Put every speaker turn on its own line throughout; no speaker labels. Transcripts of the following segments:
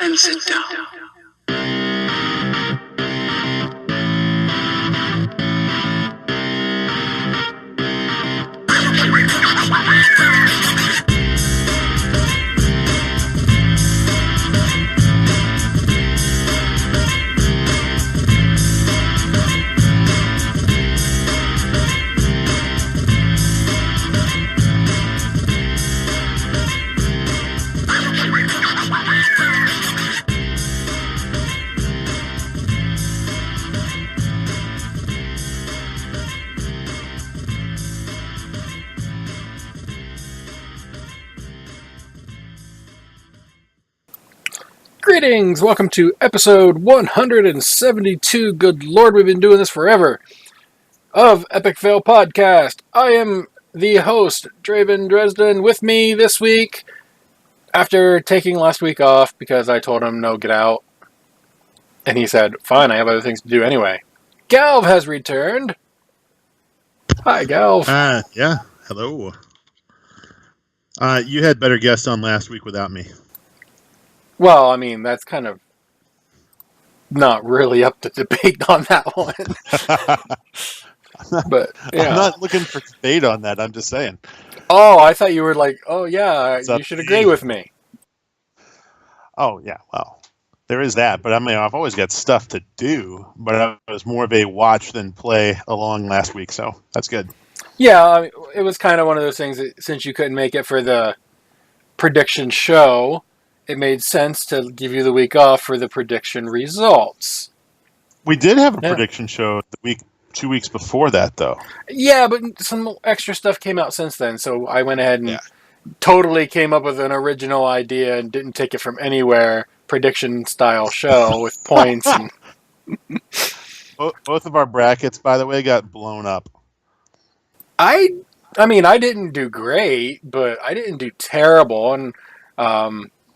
and sit down.
Greetings! Welcome to episode 172. Good Lord, we've been doing this forever. Of Epic Fail Podcast. I am the host, Draven Dresden. With me this week, after taking last week off because I told him no, get out. And he said, fine, I have other things to do anyway. Galv has returned. Hi, Galv.
Yeah, hello. You had better guests on last week without me.
Well, I mean, that's kind of not really up to debate on that one. But yeah.
I'm not looking for debate on that. I'm just saying.
Oh, I thought you were like, oh yeah, you should agree with me.
Oh yeah, well, there is that. But I mean, I've always got stuff to do. But I was more of a watch than play along last week, so that's good.
Yeah, I mean, it was kind of one of those things that since you couldn't make it for the prediction show, it made sense to give you the week off for the prediction results.
We did have a prediction show the week. 2 weeks before that, though. Yeah,
but some extra stuff came out since then, so I went ahead and totally came up with an original idea and didn't take it from anywhere. Prediction-style show with points. And
both of our brackets, by the way, got blown up.
I mean, I didn't do great, but I didn't do terrible. And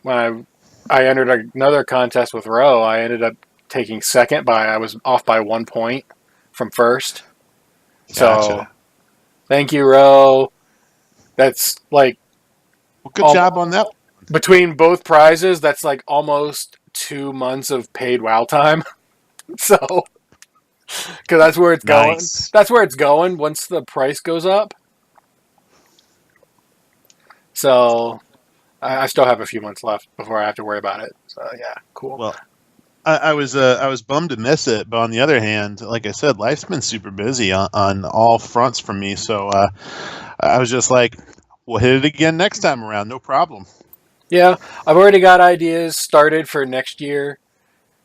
when I entered another contest with Ro, I ended up taking second I was off by 1 point. From first.
Gotcha.
So, thank you, Ro. That's like...
Well, good job on that.
Between both prizes, that's like almost 2 months of paid WoW time. So, because that's where it's going. That's where it's going once the price goes up. So, I still have a few months left before I have to worry about it. So, yeah, cool.
Well, I was bummed to miss it, but on the other hand, like I said, life's been super busy on all fronts for me. So I was just like, we'll hit it again next time around, no problem.
Yeah, I've already got ideas started for next year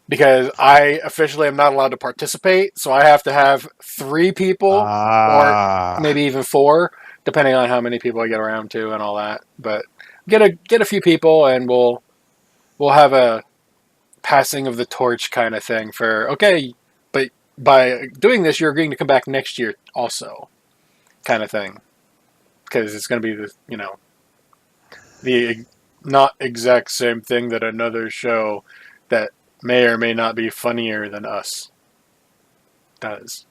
because I officially am not allowed to participate. So I have to have 3 people or maybe even 4, depending on how many people I get around to and all that. But get a few people and we'll have a passing of the torch kind of thing for, okay, but by doing this, you're agreeing to come back next year also kind of thing. Because it's going to be the not exact same thing that another show that may or may not be funnier than us does.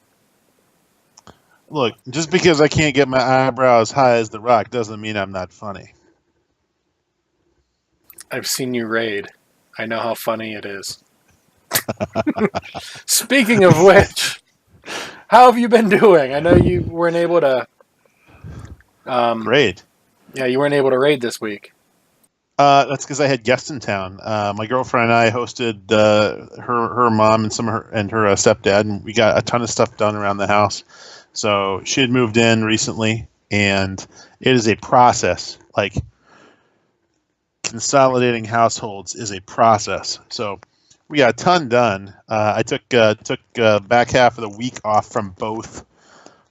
Look, just because I can't get my eyebrows high as The Rock doesn't mean I'm not funny.
I've seen you raid. I know how funny it is. Speaking of which, how have you been doing? I know you weren't able to...
raid.
Yeah, you weren't able to raid this week.
That's because I had guests in town. My girlfriend and I hosted her mom and her stepdad, and we got a ton of stuff done around the house. So she had moved in recently, and it is a process. Like, consolidating households is a process. So we got a ton done. I took back half of the week off from both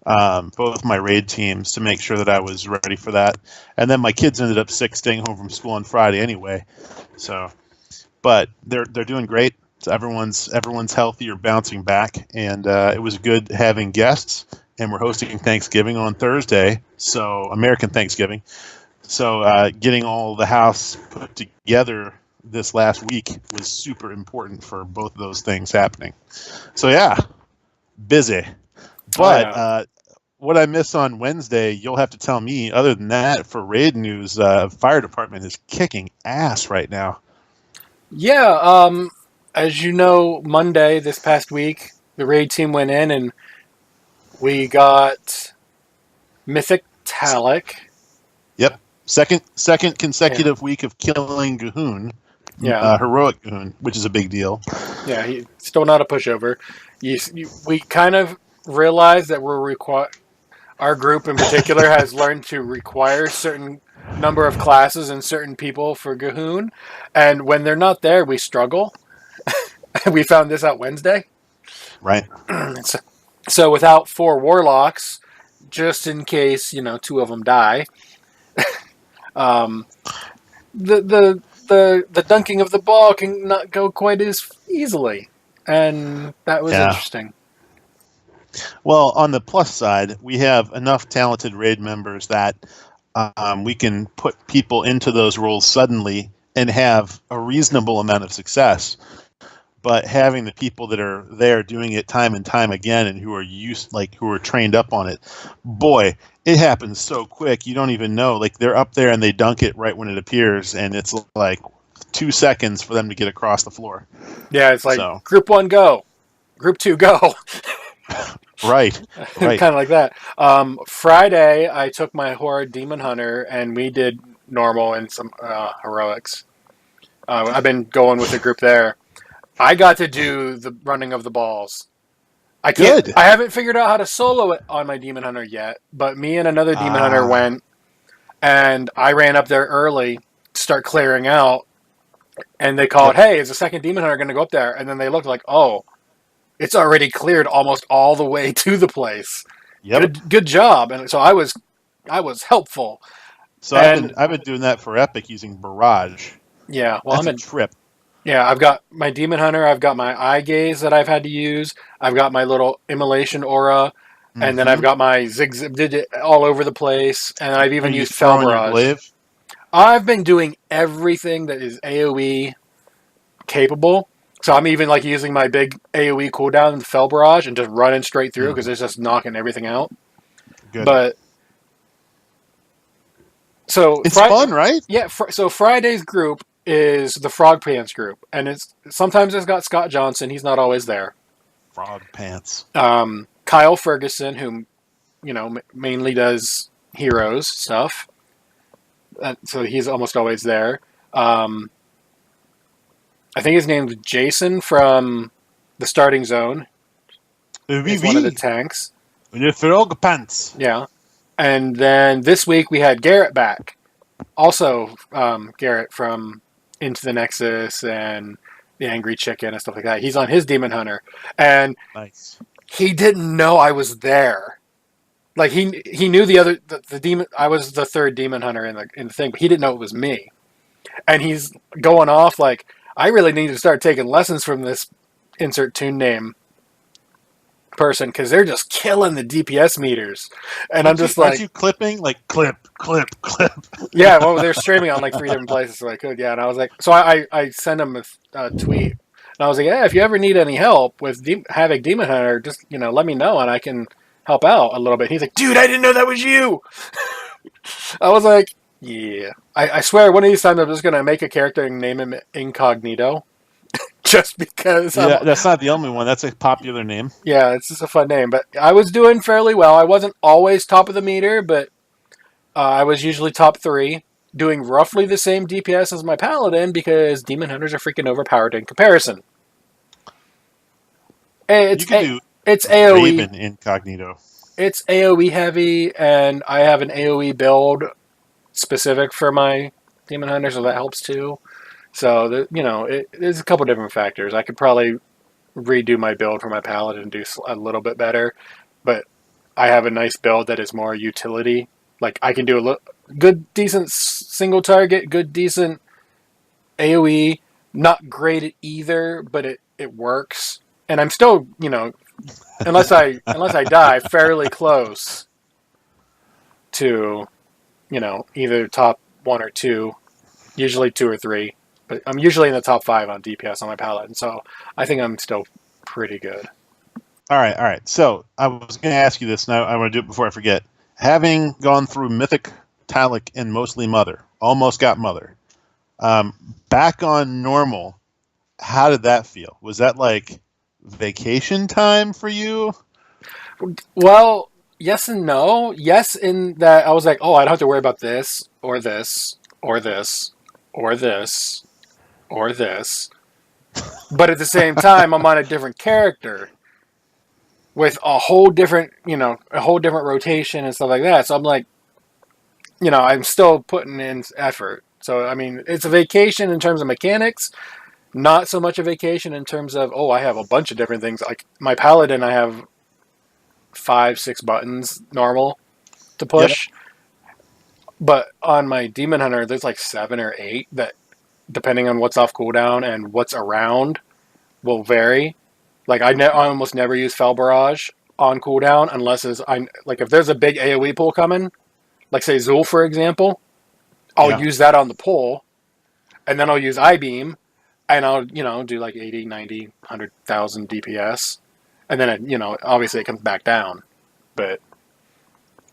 my raid teams to make sure that I was ready for that. And then my kids ended up sick, staying home from school on Friday anyway. So, but they're doing great. So everyone's healthy or bouncing back, and it was good having guests. And we're hosting Thanksgiving on Thursday, so American Thanksgiving. So getting all the house put together this last week was super important for both of those things happening. So yeah, busy. But what I missed on Wednesday, you'll have to tell me. Other than that, for raid news, fire department is kicking ass right now.
Yeah, as you know, Monday this past week, the raid team went in and we got Mythic Talic.
Yep. Second
Yeah,
consecutive week of killing Gahoon,
yeah,
heroic Gahoon, which is a big deal.
yeah. He's still not a pushover. We kind of realized that our group in particular has learned to require certain number of classes and certain people for Gahoon, and when they're not there, we struggle. We found this out Wednesday.
Right.
So without 4 warlocks, just in case 2 of them die, um, the dunking of the ball can not go quite as easily, and that was
Yeah.
interesting.
Well, on the plus side, we have enough talented raid members that we can put people into those roles suddenly and have a reasonable amount of success. But having the people that are there doing it time and time again and who are trained up on it, boy, it happens so quick. You don't even know. Like, they're up there and they dunk it right when it appears, and it's like 2 seconds for them to get across the floor.
Yeah, it's like
So,
Group 1 go, Group 2 go.
right.
Kind of like that. Friday, I took my Horde Demon Hunter and we did normal and some heroics. I've been going with the group there. I got to do the running of the balls. I can't.
Good.
I haven't figured out how to solo it on my Demon Hunter yet, but me and another Demon Hunter went, and I ran up there early to start clearing out, and they called, "Hey, is the second Demon Hunter going to go up there?" And then they looked like, "Oh, it's already cleared almost all the way to the place."
Yep.
Good job. And so I was helpful.
So
And
I've been doing that for Epic using Barrage.
yeah, well,
That's a trip.
Yeah, I've got my Demon Hunter, I've got my Eye Gaze that I've had to use, I've got my little Immolation Aura, and then I've got my Zigzag, did it all over the place, and I've even used Fel Barrage.
Glaive?
I've been doing everything that is AoE capable, so I'm even like using my big AoE cooldown in Fel Barrage and just running straight through because it's just knocking everything out.
Good.
But so
it's fun, right?
Yeah. So Friday's group is the Frog Pants group, and sometimes it's got Scott Johnson. He's not always there.
Frog Pants.
Kyle Ferguson, who mainly does heroes stuff, so he's almost always there. I think his name's Jason from the Starting Zone. He's one of the tanks.
The Frog Pants.
Yeah. And then this week we had Garrett back. Also, Garrett from Into the Nexus and the Angry Chicken and stuff like that. He's on his Demon Hunter. And
nice.
He didn't know I was there. Like, he knew the demon. I was the third Demon Hunter in the thing, but he didn't know it was me. And he's going off like, I really need to start taking lessons from this insert tune name person because they're just killing the DPS meters, and I'm just like,
aren't you clipping like clip?
Yeah, well, they're streaming on like 3 different places, so I could, yeah. And I was like, so I sent him a tweet, and I was like, yeah, if you ever need any help with Havoc Demon Hunter, just let me know, and I can help out a little bit. He's like, dude, I didn't know that was you. I was like, yeah, I swear, one of these times I'm just gonna make a character and name him Incognito. Just because.
Yeah, that's not the only one. That's a popular name.
Yeah, it's just a fun name. But I was doing fairly well. I wasn't always top of the meter, but I was usually top 3, doing roughly the same DPS as my Paladin because Demon Hunters are freaking overpowered in comparison. It's AoE.
Raven Incognito.
It's AoE heavy, and I have an AoE build specific for my Demon Hunter, so that helps too. So, there's a couple different factors. I could probably redo my build for my Paladin and do a little bit better, but I have a nice build that is more utility. Like, I can do a good, decent single target, good, decent AoE, not great at either, but it works. And I'm still, unless I die, fairly close to, either top 1 or 2, usually 2 or 3. But I'm usually in the top 5 on DPS on my Paladin, so I think I'm still pretty good.
All right. So I was going to ask you this, now I want to do it before I forget. Having gone through Mythic, Talic, and mostly Mother, almost got Mother, back on normal, how did that feel? Was that like vacation time for you?
Well, yes and no. Yes, in that I was like, oh, I don't have to worry about this or this or this or this or this. But at the same time, I'm on a different character with a whole different, a whole different rotation and stuff like that. So I'm like, I'm still putting in effort. So, I mean, it's a vacation in terms of mechanics, not so much a vacation in terms of, oh, I have a bunch of different things. Like my Paladin, I have 5, 6 buttons normal to push. Yep. But on my Demon Hunter, there's like 7 or 8 that, depending on what's off cooldown and what's around, will vary. Like I almost never use Fel Barrage on cooldown unless if there's a big AoE pull coming, like say Zul for example, I'll use that on the pull, and then I'll use I-Beam, and I'll do like 80, 90, 100,000 DPS, and then obviously it comes back down, but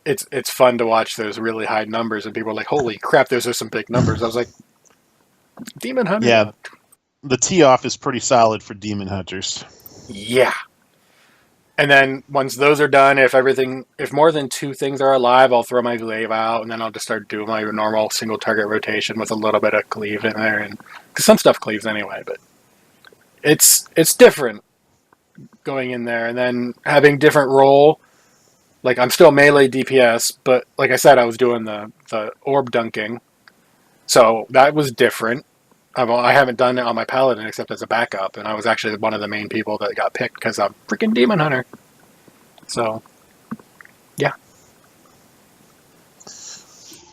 it's fun to watch those really high numbers, and people are like, holy crap, those are some big numbers. I was like, Demon Hunter.
Yeah, the tee-off is pretty solid for Demon Hunters.
Yeah. And then once those are done, if more than 2 things are alive, I'll throw my glaive out, and then I'll just start doing my normal single target rotation with a little bit of cleave in there, and because some stuff cleaves anyway. But it's different going in there, and then having different role. Like I'm still melee DPS, but like I said, I was doing the orb dunking, so that was different. I haven't done it on my Paladin except as a backup, and I was actually one of the main people that got picked because I'm freaking Demon Hunter. So, yeah.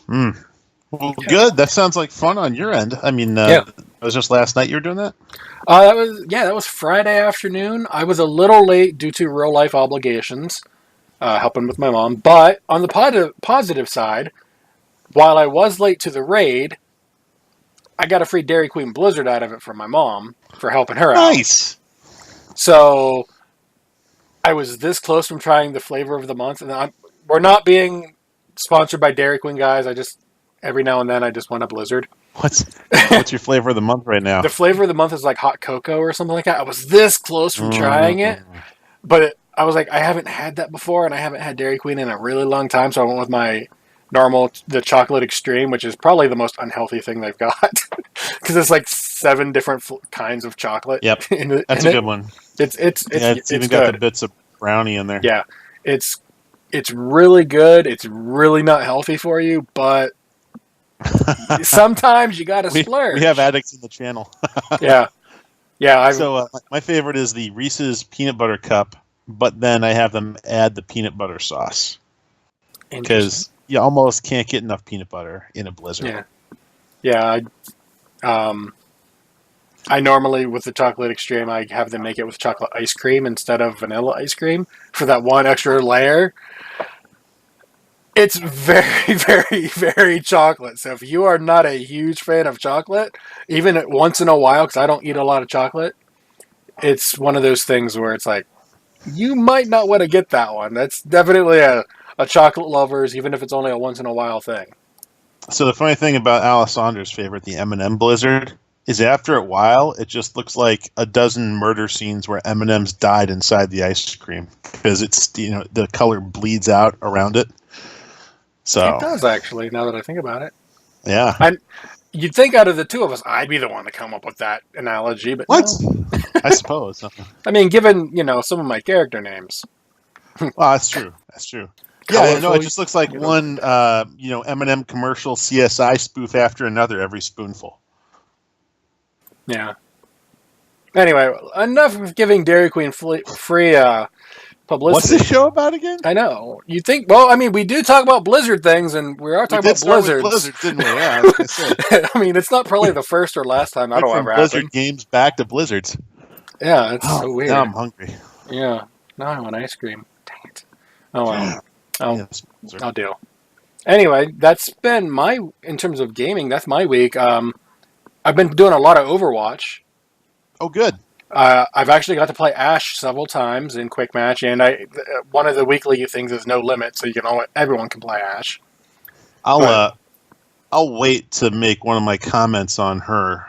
Well, good. That sounds like fun on your end. I mean, it was just last night you were doing that?
That was Friday afternoon. I was a little late due to real life obligations, helping with my mom. But on the positive side, while I was late to the raid, I got a free Dairy Queen Blizzard out of it from my mom for helping her out.
Nice.
So I was this close from trying the flavor of the month, and we're not being sponsored by Dairy Queen, guys. I just every now and then I just want a Blizzard.
What's your flavor of the month right now?
The flavor of the month is like hot cocoa or something like that. I was this close from trying it, but I was like, I haven't had that before, and I haven't had Dairy Queen in a really long time, so I went with my the chocolate extreme, which is probably the most unhealthy thing they've got because it's like 7 different kinds of chocolate.
Yep, that's a good one.
It's
even got the bits of brownie in there.
Yeah, it's really good. It's really not healthy for you, but sometimes you got to splurge.
We have addicts in the channel.
Yeah.
So my favorite is the Reese's peanut butter cup, but then I have them add the peanut butter sauce because you almost can't get enough peanut butter in a Blizzard.
Yeah. I normally, with the chocolate extreme, I have them make it with chocolate ice cream instead of vanilla ice cream for that one extra layer. It's very, very, very chocolate. So if you are not a huge fan of chocolate, even once in a while, because I don't eat a lot of chocolate, it's one of those things where it's like, you might not want to get that one. That's definitely a chocolate lover's, even if it's only a once in a while thing.
So the funny thing about Alessandra's favorite, the M&M Blizzard, is after a while, it just looks like a dozen murder scenes where M&Ms died inside the ice cream because it's the color bleeds out around it. So
it does actually. Now that I think about it,
yeah.
And you'd think out of the two of us, I'd be the one to come up with that analogy, but
what?
No.
I suppose.
I mean, given some of my character names.
Well, that's true. That's true. Yeah, no, it just looks like one M&M commercial CSI spoof after another every spoonful.
Yeah. Anyway, enough of giving Dairy Queen free publicity.
What's this show about again?
I know. You think? Well, I mean, we do talk about Blizzard things, and we are talking about Blizzards.
Blizzard, didn't we? Yeah, I was gonna say.
I mean, it's not probably the first or last time that'll ever happen.
Blizzard games back to Blizzards.
Yeah, it's so weird.
Now I'm hungry.
Yeah. Now I want ice cream. Dang it. Oh well. I'll deal. Anyway, that's been in terms of gaming, that's my week. I've been doing a lot of Overwatch.
Oh, good.
I've actually got to play Ashe several times in Quick Match, and one of the weekly things is no limit, so everyone can play Ashe.
I'll wait to make one of my comments on her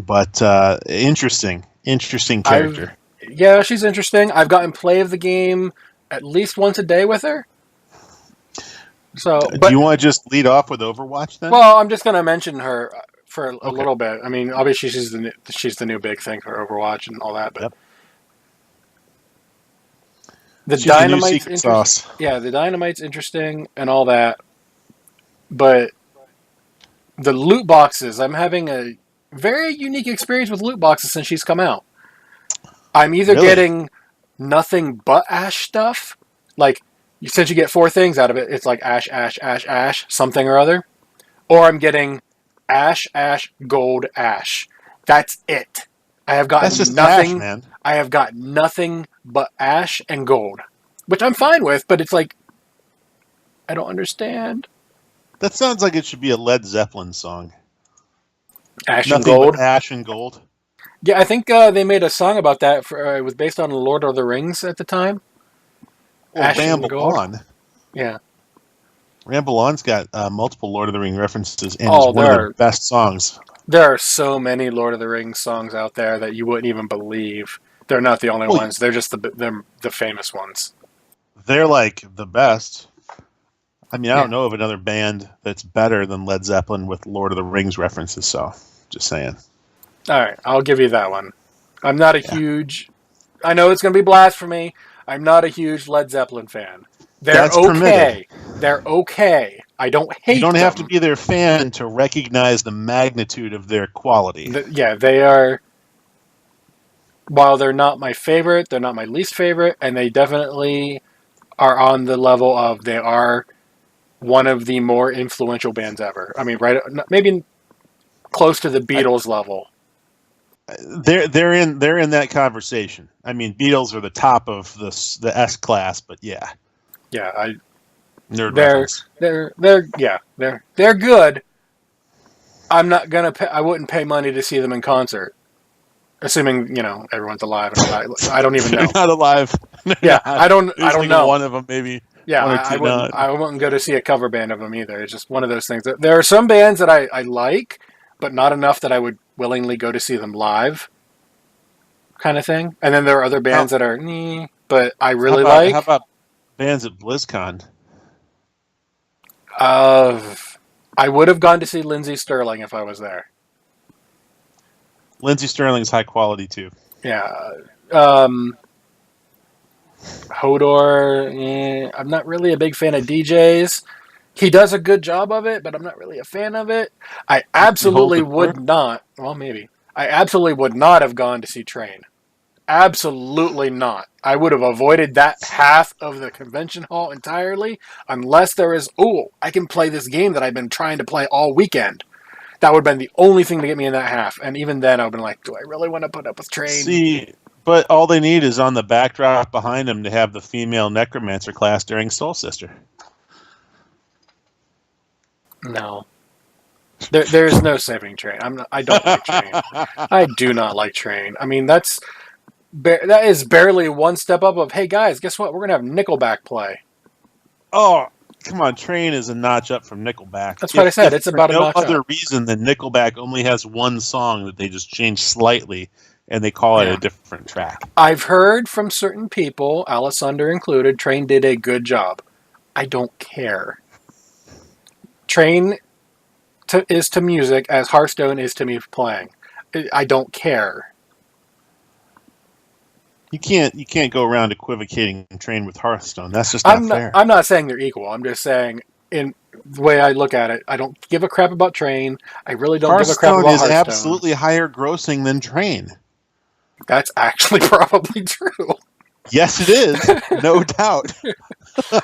But interesting character.
Yeah, she's interesting. I've gotten play of the game at least once a day with her. So,
Do you want to just lead off with Overwatch then?
Well, I'm just going to mention her for a
Okay.
little bit. I mean, obviously she's the new big thing for Overwatch and all that, but
Yep.
the
She's
Dynamite's
the new secret sauce.
Yeah, the Dynamite's interesting and all that, but the loot boxes, I'm having a very unique experience with loot boxes since she's come out. I'm either getting nothing but Ash stuff, like since you get 4 things out of it, it's like Ash, Ash, Ash, Ash, something or other, or I'm getting Ash, Ash, Gold, Ash. That's it. I have gotten nothing.
Ash, man.
I have got nothing but Ash and Gold, which I'm fine with, but it's like I don't understand.
That sounds like it should be a Led Zeppelin song.
Ash
Nothing
and Gold.
But Ash and Gold.
Yeah, I think they made a song about that. It was based on Lord of the Rings at the time.
Well,
Ash
Ramble
and Gold.
On.
Yeah.
Ramble On's got multiple Lord of the Ring references, and it's one of the best songs.
There are so many Lord of the Rings songs out there that you wouldn't even believe. They're not the only ones. They're just the famous ones.
They're like the best. I mean, I don't know of another band that's better than Led Zeppelin with Lord of the Rings references, so just saying.
All right, I'll give you that one. I'm not a huge... I know it's going to be blasphemy. I'm not a huge Led Zeppelin fan. They're okay. Permitted. They're okay. I don't hate them.
You don't have to be their fan to recognize the magnitude of their quality.
They are... While they're not my favorite, they're not my least favorite, and they definitely are on the level of they are one of the more influential bands ever. I mean, right? Maybe close to the Beatles level.
They're in that conversation. I mean, Beatles are the top of the S class, but yeah.
Yeah,
they're
good. I'm not gonna I wouldn't pay money to see them in concert. Assuming, everyone's alive. I don't even know.
They're not alive.
I don't know.
One of them, maybe.
Yeah, I wouldn't go to see a cover band of them either. It's just one of those things. There are some bands that I like, but not enough that I would willingly go to see them live, kind of thing. And then there are other bands that are, but I really like.
How about bands at BlizzCon?
I would have gone to see Lindsey Sterling if I was there.
Lindsey Sterling's high quality too.
Yeah. Hodor, I'm not really a big fan of DJs. He does a good job of it, but I'm not really a fan of it. I absolutely would not. Well, maybe. I absolutely would not have gone to see Train. Absolutely not. I would have avoided that half of the convention hall entirely unless there is, I can play this game that I've been trying to play all weekend. That would have been the only thing to get me in that half. And even then, I would have been like, do I really want to put up with Train?
See, but all they need is on the backdrop behind them to have the female necromancer class during Soul Sister.
No. There's no saving Train. I don't like Train. I do not like Train. I mean, that is barely one step up of, hey guys, guess what? We're going to have Nickelback play.
Oh, come on, Train is a notch up from Nickelback.
That's what I said. It's about a notch up.
No other reason than Nickelback only has one song that they just changed slightly, and they call it a different track.
I've heard from certain people, Alessander included, Train did a good job. I don't care. Train is to music as Hearthstone is to me playing. I don't care.
You can't go around equivocating Train with Hearthstone. That's just not fair.
I'm not saying they're equal. I'm just saying in the way I look at it, I don't give a crap about Train. I really don't give a crap about Hearthstone.
Hearthstone is absolutely higher grossing than Train.
That's actually probably true.
Yes, it is. No doubt.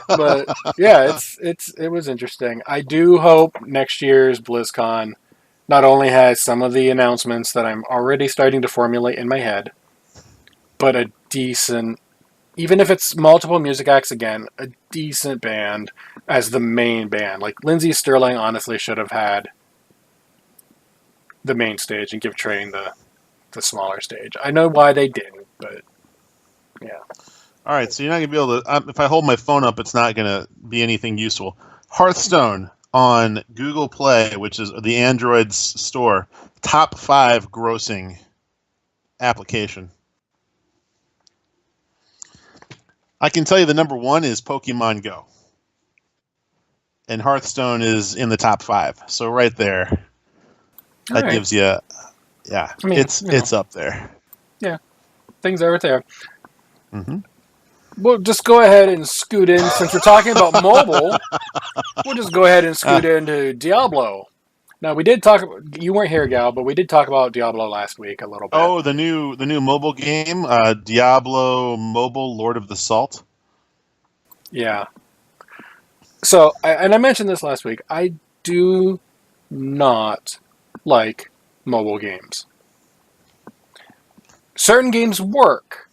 But yeah, it was interesting. I do hope next year's BlizzCon not only has some of the announcements that I'm already starting to formulate in my head, but a decent, even if it's multiple music acts again, a decent band as the main band. Like Lindsey Sterling honestly should have had the main stage and give Train the smaller stage. I know why they didn't, but yeah.
All right, so you're not going to be able to... if I hold my phone up, it's not going to be anything useful. Hearthstone on Google Play, which is the Android's store, top 5 grossing application. I can tell you the number 1 is Pokemon Go. And Hearthstone is in the top 5. So right there, that gives you, yeah, I mean, it's up there.
Yeah, things are right there.
Mm-hmm.
We'll just go ahead and scoot in. Since we're talking about mobile, we'll just go ahead and scoot into Diablo. Now, we did talk. You weren't here, Gal, but we did talk about Diablo last week a little bit.
Oh, the new mobile game, Diablo Mobile, Lord of the Salt.
Yeah. So, and I mentioned this last week. I do not like mobile games. Certain games work.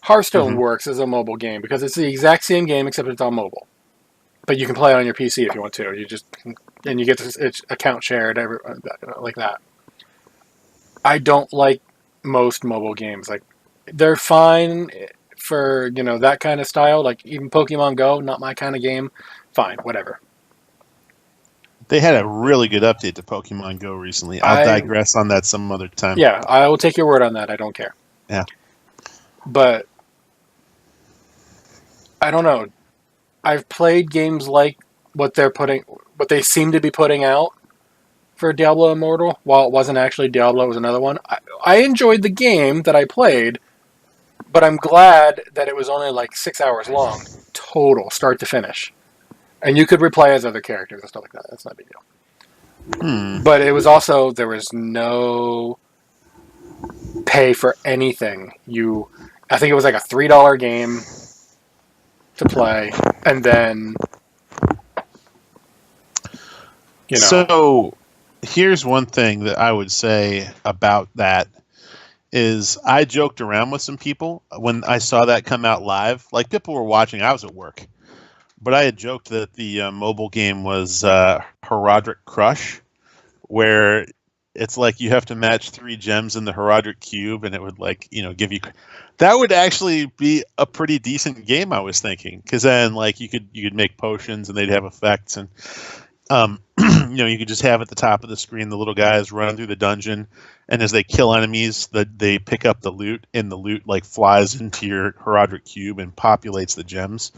Hearthstone works as a mobile game because it's the exact same game except it's on mobile. But you can play it on your PC if you want to. And you get this account shared like that. I don't like most mobile games. Like, they're fine for, that kind of style. Like, even Pokemon Go, not my kind of game. Fine, whatever.
They had a really good update to Pokemon Go recently. I'll digress on that some other time.
Yeah, I will take your word on that. I don't care.
Yeah.
But I don't know. I've played games like what they seem to be putting out for Diablo Immortal. While it wasn't actually Diablo, it was another one. I enjoyed the game that I played, but I'm glad that it was only like 6 hours long, total, start to finish. And you could replay as other characters and stuff like that. That's not a big deal. But it was also, there was no pay for anything. I think it was like a $3 game to play, and then
So here's one thing that I would say about that is I joked around with some people when I saw that come out live. Like, people were watching. I was at work, but I had joked that the mobile game was Herodric Crush, where it's like you have to match 3 gems in the Herodric Cube, and it would give you. That would actually be a pretty decent game, I was thinking, because then you could make potions and they'd have effects, and you could just have at the top of the screen the little guys run through the dungeon, and as they kill enemies, they pick up the loot, and the loot flies into your Herodric Cube and populates the gems.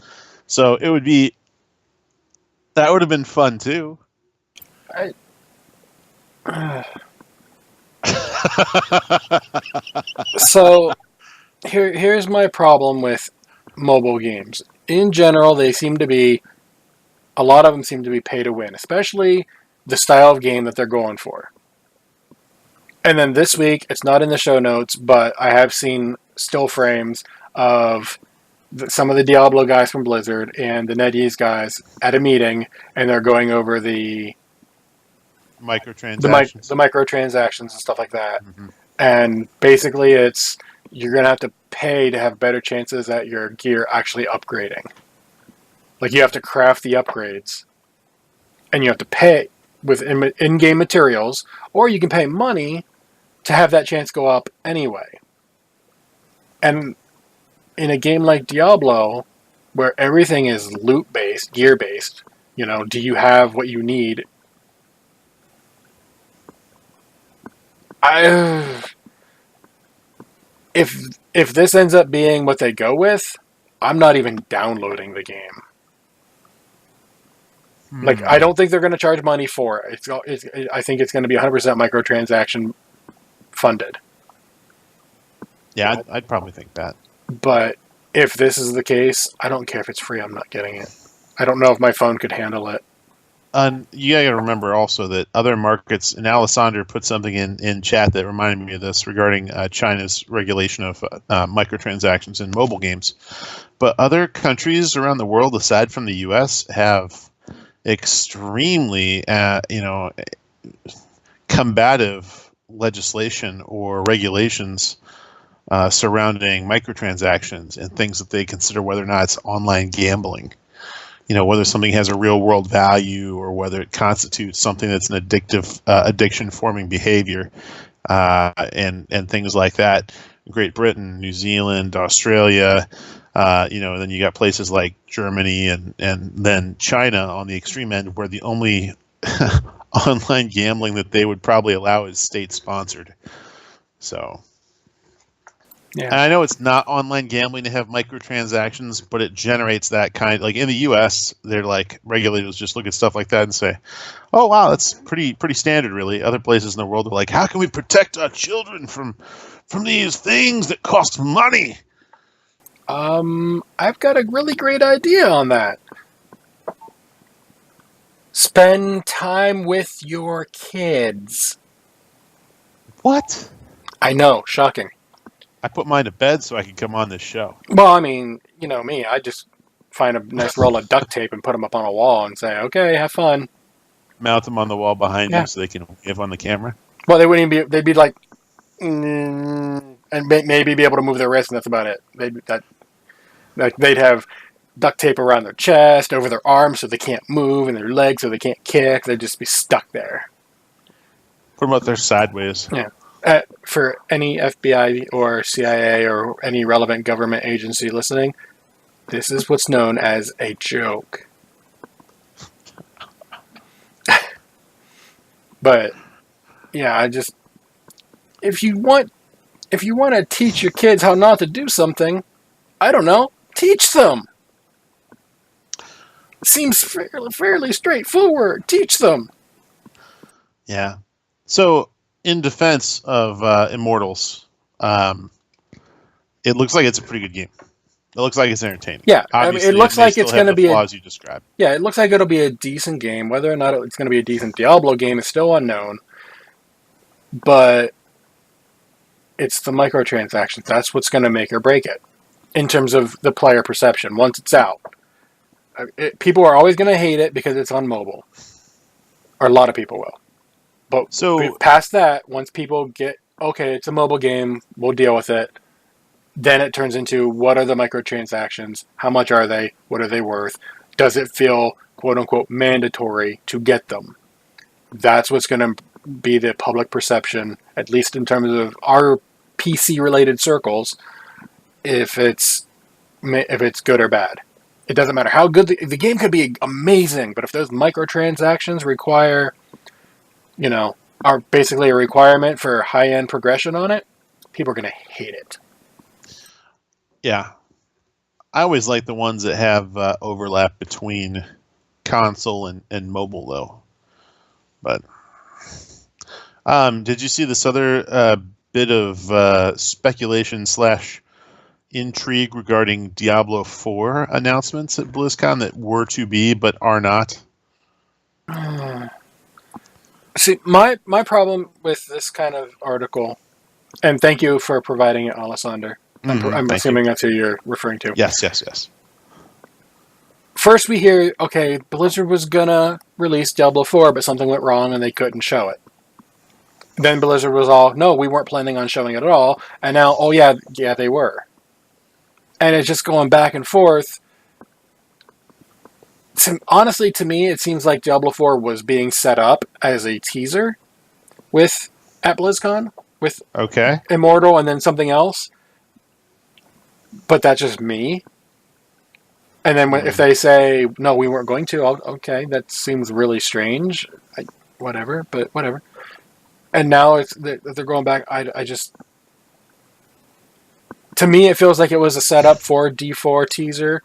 So that would have been fun too.
So here's my problem with mobile games. In general, a lot of them seem to be pay to win, especially the style of game that they're going for. And then this week, it's not in the show notes, but I have seen still frames of some of the Diablo guys from Blizzard and the NetEase guys at a meeting, and they're going over the
microtransactions,
the microtransactions and stuff like that. And basically, you're going to have to pay to have better chances at your gear actually upgrading. Like, you have to craft the upgrades, and you have to pay with in-game materials, or you can pay money to have that chance go up anyway. And in a game like Diablo, where everything is loot-based, gear-based, do you have what you need? If this ends up being what they go with, I'm not even downloading the game. Like, I don't think they're going to charge money for it. I think it's going to be 100% microtransaction funded.
Yeah, I'd probably think that.
But if this is the case, I don't care if it's free. I'm not getting it. I don't know if my phone could handle it.
You got to remember also that other markets, and Alessandro put something in chat that reminded me of this regarding China's regulation of microtransactions in mobile games. But other countries around the world, aside from the U.S., have extremely, combative legislation or regulations surrounding microtransactions and things that they consider whether or not it's online gambling. Whether something has a real world value or whether it constitutes something that's an addictive, addiction forming behavior, and things like that. Great Britain, New Zealand, Australia, and then you got places like Germany and then China on the extreme end, where the only online gambling that they would probably allow is state sponsored. So,
Yeah.
and I know it's not online gambling to have microtransactions, but it generates that kind. Like in the U.S., they're like regulators just look at stuff like that and say, "Oh wow, that's pretty standard." Really, other places in the world are like, "How can we protect our children from these things that cost money?"
I've got a really great idea on that. Spend time with your kids.
What?
I know, shocking.
I put mine to bed so I could come on this show.
Well, I mean, you know me. I just find a nice roll of duct tape and put them up on a wall and say, "Okay, have fun."
Mount them on the wall behind
Yeah.
you so they can wave on the camera.
Well, they wouldn't even be. They'd be like, and maybe be able to move their wrist, and that's about it. They'd have duct tape around their chest, over their arms so they can't move, and their legs so they can't kick. They'd just be stuck there.
Put them up there sideways.
Yeah. For any FBI or CIA or any relevant government agency listening, this is what's known as a joke. But yeah, if you want to teach your kids how not to do something, I don't know, teach them. It seems fairly straightforward. Teach them.
Yeah. So, in defense of Immortals, it looks like it's a pretty good game. It looks like it's entertaining.
Yeah,
obviously,
I mean, it looks like it's going to be
flaws you described.
Yeah, it looks like it'll be a decent game. Whether or not it's going to be a decent Diablo game is still unknown. But it's the microtransactions. That's what's going to make or break it in terms of the player perception once it's out. People are always going to hate it because it's on mobile. Or a lot of people will. But past that, once people get, okay, it's a mobile game, we'll deal with it. Then it turns into, what are the microtransactions? How much are they? What are they worth? Does it feel, quote unquote, mandatory to get them? That's what's going to be the public perception, at least in terms of our PC-related circles, if it's good or bad. It doesn't matter how good the game could be amazing, but if those microtransactions require, are basically a requirement for high-end progression on it, people are going to hate it.
Yeah. I always like the ones that have overlap between console and mobile, though. But did you see this other bit of speculation / intrigue regarding Diablo 4 announcements at BlizzCon that were to be but are not?
See, my problem with this kind of article, and thank you for providing it, Alessander. I'm assuming that's who you're referring to.
Yes.
First we hear, okay, Blizzard was going to release Diablo 4, but something went wrong and they couldn't show it. Then Blizzard was all, no, we weren't planning on showing it at all. And now, oh yeah, they were. And it's just going back and forth. Honestly, to me, it seems like Diablo 4 was being set up as a teaser at BlizzCon with Immortal and then something else. But that's just me. And then if they say, no, we weren't going to, okay, that seems really strange. Whatever. And now they're going back. To me, it feels like it was a setup for D4 teaser.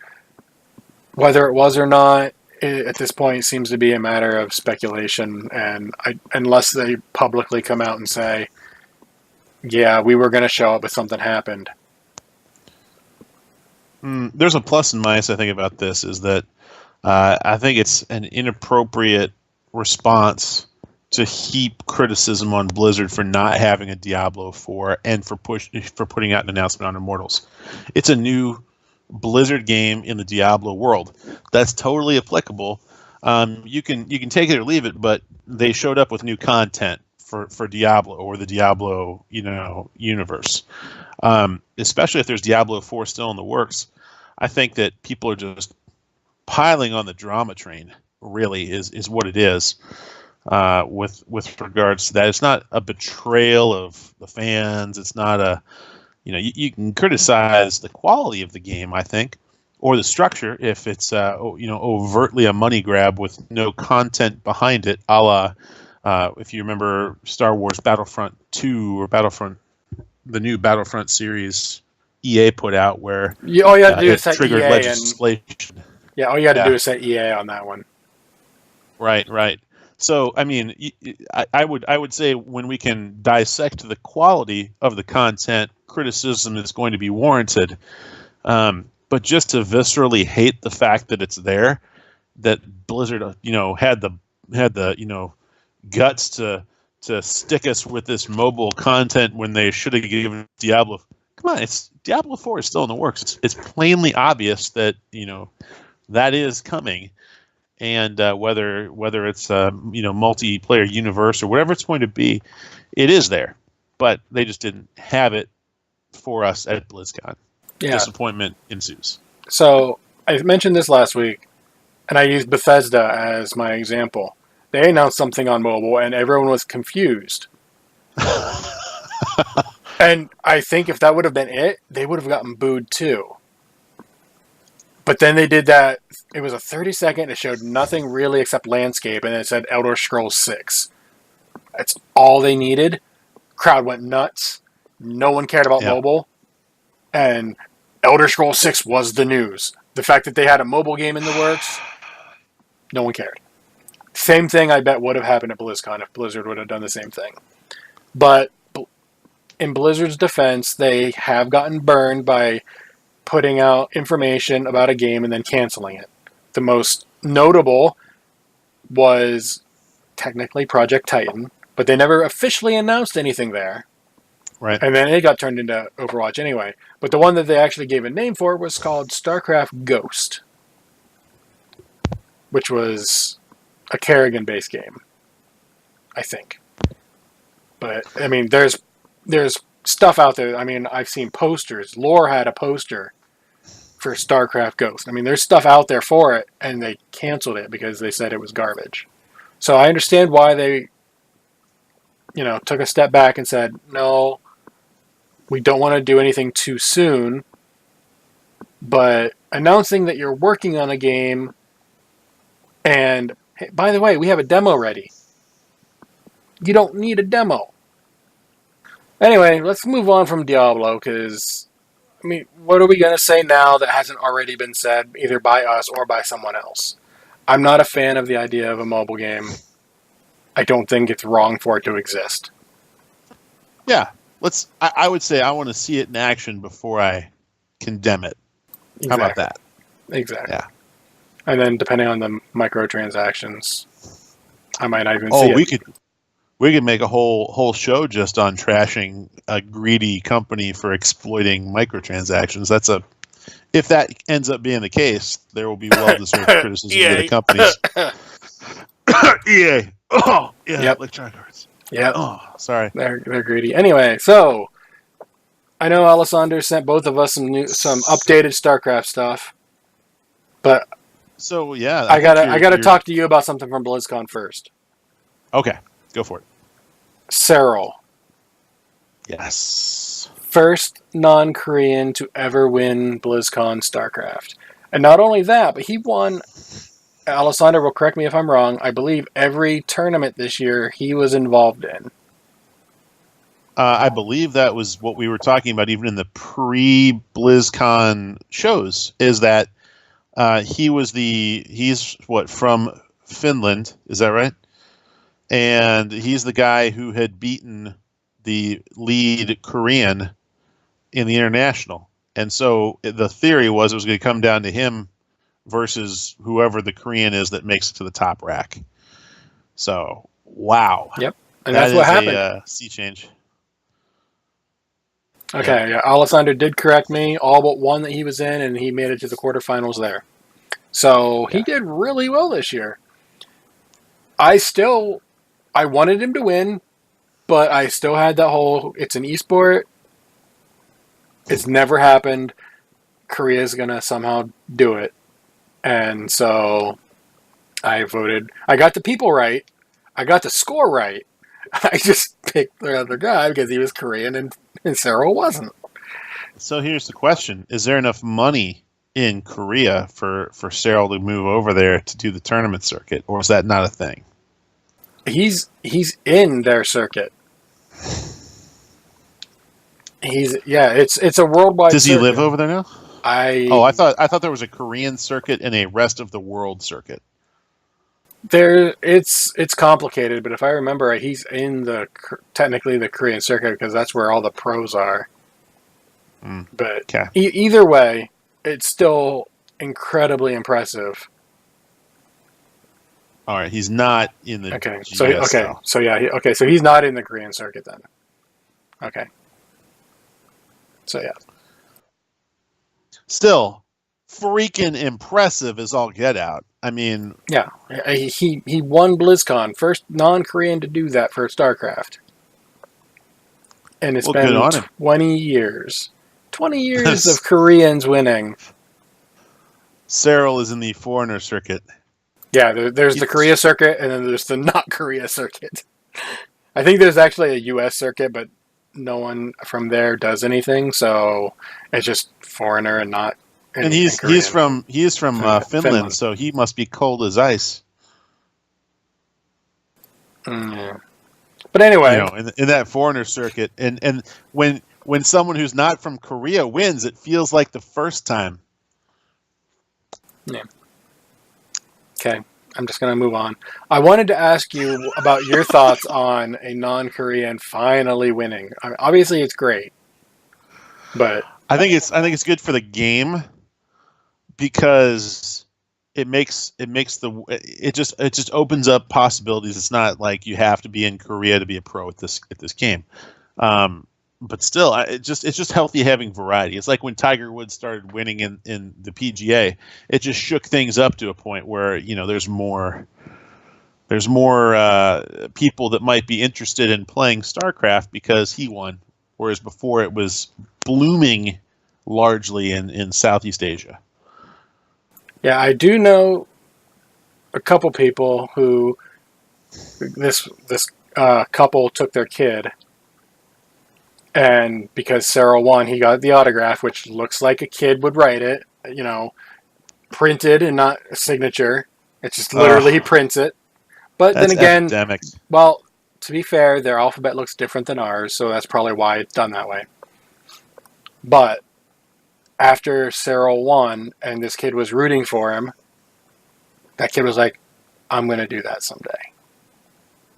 Whether it was or not, at this point, it seems to be a matter of speculation. And unless they publicly come out and say, yeah, we were going to show it, but something happened.
There's a plus and minus, I think, about this, is that I think it's an inappropriate response to heap criticism on Blizzard for not having a Diablo 4 and for putting out an announcement on Immortals. It's a new Blizzard game in the Diablo world. That's totally applicable. You can take it or leave it, but they showed up with new content for Diablo or the Diablo universe. Especially if there's Diablo 4 still in the works. I think that people are just piling on the drama train, really, is what it is, with regards to that. It's not a betrayal of the fans. It's not you can criticize the quality of the game, I think, or the structure if it's overtly a money grab with no content behind it, a la If you remember Star Wars Battlefront 2 or the new Battlefront series EA put out, where
all you had to do is
it
set
triggered
EA
legislation.
Yeah, all you had to do is set EA on that one.
Right. So, I mean, I would say when we can dissect the quality of the content, criticism is going to be warranted. But just to viscerally hate the fact that it's there, that Blizzard, had the guts to stick us with this mobile content when they should have given Diablo. Come on, it's Diablo 4 is still in the works. It's plainly obvious that that is coming. And whether it's multiplayer universe or whatever it's going to be, it is there. But they just didn't have it for us at BlizzCon. Yeah. Disappointment ensues.
So I mentioned this last week, and I used Bethesda as my example. They announced something on mobile, and everyone was confused. And I think if that would have been it, they would have gotten booed too. But then they did that. It was a 30-second. It showed nothing really except landscape, and it said Elder Scrolls 6. That's all they needed. Crowd went nuts. No one cared about mobile. And Elder Scrolls 6 was the news. The fact that they had a mobile game in the works, no one cared. Same thing, I bet, would have happened at BlizzCon if Blizzard would have done the same thing. But in Blizzard's defense, they have gotten burned by putting out information about a game and then canceling it. The most notable was technically Project Titan, but they never officially announced anything there.
Right.
And then it got turned into Overwatch anyway. But the one that they actually gave a name for was called StarCraft Ghost, which was a Kerrigan-based game, I think. But, I mean, there's stuff out there. I mean, I've seen posters. Lore had a poster for StarCraft Ghost. I mean, there's stuff out there for it, and they canceled it because they said it was garbage. So I understand why they, took a step back and said, no, we don't want to do anything too soon, but announcing that you're working on a game and, hey, by the way, we have a demo ready. You don't need a demo. Anyway, let's move on from Diablo, because, I mean, what are we going to say now that hasn't already been said either by us or by someone else? I'm not a fan of the idea of a mobile game. I don't think it's wrong for it to exist.
Yeah. I would say I want to see it in action before I condemn it. Exactly. How about that?
Exactly.
Yeah.
And then depending on the microtransactions, I might not even see it.
We could make a whole show just on trashing a greedy company for exploiting microtransactions. If that ends up being the case, there will be well-deserved criticism of the companies. EA. Oh, yeah, yep. Electronic Arts.
Yeah.
Oh, sorry.
They're greedy. Anyway, so I know Alessandro sent both of us some updated StarCraft stuff, but
so yeah,
I gotta talk to you about something from BlizzCon first.
Okay, go for it.
Cyril.
Yes.
First non-Korean to ever win BlizzCon StarCraft. And not only that, but he won, Alessandro will correct me if I'm wrong, I believe every tournament this year he was involved in.
I believe that was what we were talking about even in the pre-BlizzCon shows, is that he's from Finland, is that right? And he's the guy who had beaten the lead Korean in the international. And so the theory was it was going to come down to him versus whoever the Korean is that makes it to the top rack. So, wow.
Yep. And that's what happened.
A sea change.
Okay, yeah. Alessandro did correct me. All but one that he was in, and he made it to the quarterfinals there. So he did really well this year. I wanted him to win, but I still had that whole, it's an esport. It's never happened. Korea's going to somehow do it. And so I voted. I got the people right. I got the score right. I just picked the other guy because he was Korean and Cyril wasn't.
So here's the question. Is there enough money in Korea for Cyril to move over there to do the tournament circuit, or is that not a thing?
He's in their circuit. It's a worldwide
Does he
circuit.
live over there now?
I
Oh, I thought there was a Korean circuit and a rest of the world circuit.
it's complicated, but if I remember right, he's in technically the Korean circuit because that's where all the pros are. But
Okay.
Either way, it's still incredibly impressive.
All right, he's not in the
Okay,
GS though.
so he's not in the Korean circuit then. Okay, so yeah,
Still, freaking impressive as all get out. I mean,
yeah, he won BlizzCon, first non-Korean to do that for StarCraft, and it's
good
been
on him.
20 years. 20 years of Koreans winning.
Cyril is in the foreigner circuit.
Yeah, there's the Korea circuit, and then there's the not Korea circuit. I think there's actually a U.S. circuit, but no one from there does anything, so it's just foreigner and not.
And he's from Finland, so he must be cold as ice.
But anyway,
in that foreigner circuit, and when someone who's not from Korea wins, it feels like the first time.
Yeah. Okay, I'm just going to move on. I wanted to ask you about your thoughts on a non-Korean finally winning. I mean, obviously, it's great, but
I think it's good for the game because it just opens up possibilities. It's not like you have to be in Korea to be a pro at this game. But still, it's just healthy having variety. It's like when Tiger Woods started winning in the PGA, it just shook things up to a point where there's more people that might be interested in playing StarCraft because he won, whereas before it was blooming largely in Southeast Asia.
Yeah, I do know a couple people who this couple took their kid. And because Cyril won, he got the autograph, which looks like a kid would write it, printed and not a signature. It's just literally he prints it. But then again,
epidemic.
Well, to be fair, their alphabet looks different than ours, so that's probably why it's done that way. But after Cyril won and this kid was rooting for him, that kid was like, I'm going to do that someday.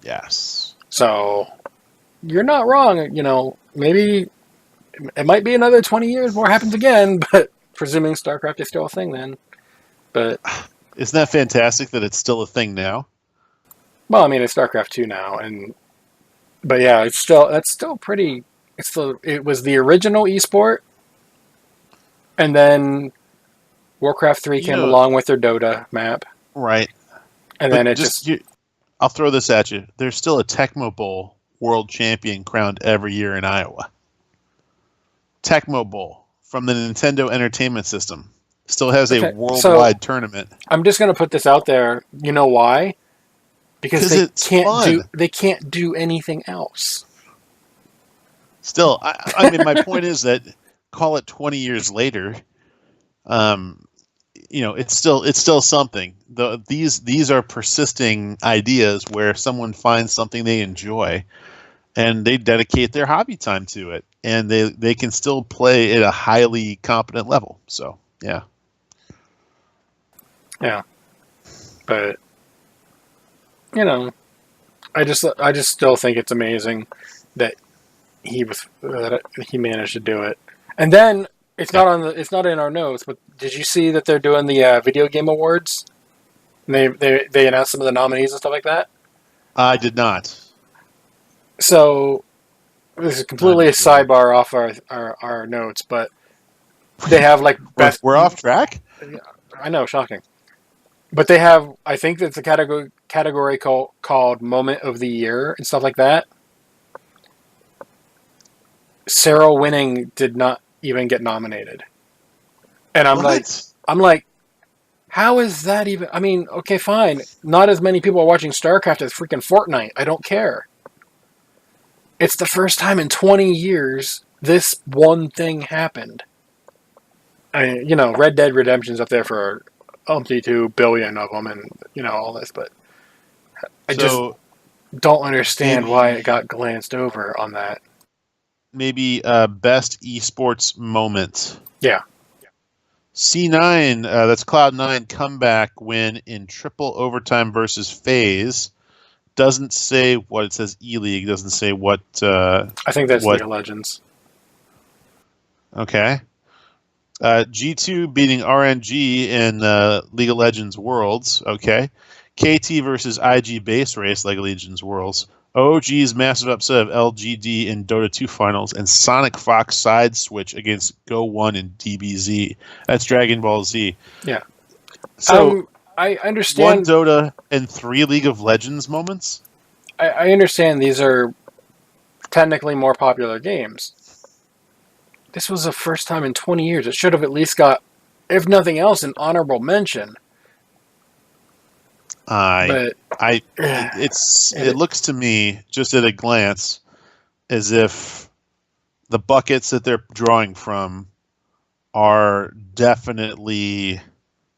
Yes.
So you're not wrong. Maybe it might be another 20 years before it happens again, but presuming StarCraft is still a thing then. But
isn't that fantastic that it's still a thing now?
Well, I mean, it's StarCraft 2 now, but yeah, that's still pretty. It was the original esport, and then Warcraft 3 came along with their Dota map,
right?
And then
I'll throw this at you. There's still a Tecmo Bowl world champion crowned every year in Iowa. Tecmo Bowl from the Nintendo Entertainment System still has a worldwide tournament.
I'm just going to put this out there. You know why? Because they can't do anything else.
Still, I mean, my point is that call it 20 years later, it's still something. These are persisting ideas where someone finds something they enjoy, and they dedicate their hobby time to it, and they can still play at a highly competent level. So yeah,
but I just still think it's amazing that he managed to do it. And then it's not in our notes, but did you see that they're doing the video game awards? And they announced some of the nominees and stuff like that.
I did not.
So this is completely a sidebar off our notes, but they have like best.
We're off track.
I know, shocking. But they have, I think that's a category called Moment of the Year and stuff like that. Cyril winning did not even get nominated. And I'm like, how is that even? I mean, okay, fine. Not as many people are watching StarCraft as freaking Fortnite. I don't care. It's the first time in 20 years this one thing happened. I mean, Red Dead Redemption's up there for 2 billion of them, and all this, but don't understand why it
Maybe
got glanced over on that.
best esports moment.
Yeah.
C9, that's Cloud9 comeback win in triple overtime versus FaZe. Doesn't say what it says. E-League doesn't say what.
I think that's
what.
League of Legends.
Okay. G2 beating RNG in League of Legends Worlds. Okay. KT versus IG base race League of Legends Worlds. OG's massive upset of LGD in Dota 2 finals, and Sonic Fox side switch against Go 1 in DBZ. That's Dragon Ball Z.
Yeah.
So
I understand.
1 Dota and 3 League of Legends moments?
I understand these are technically more popular games. This was the first time in 20 years. It should have at least got, if nothing else, an honorable mention.
It looks to me, just at a glance, as if the buckets that they're drawing from are definitely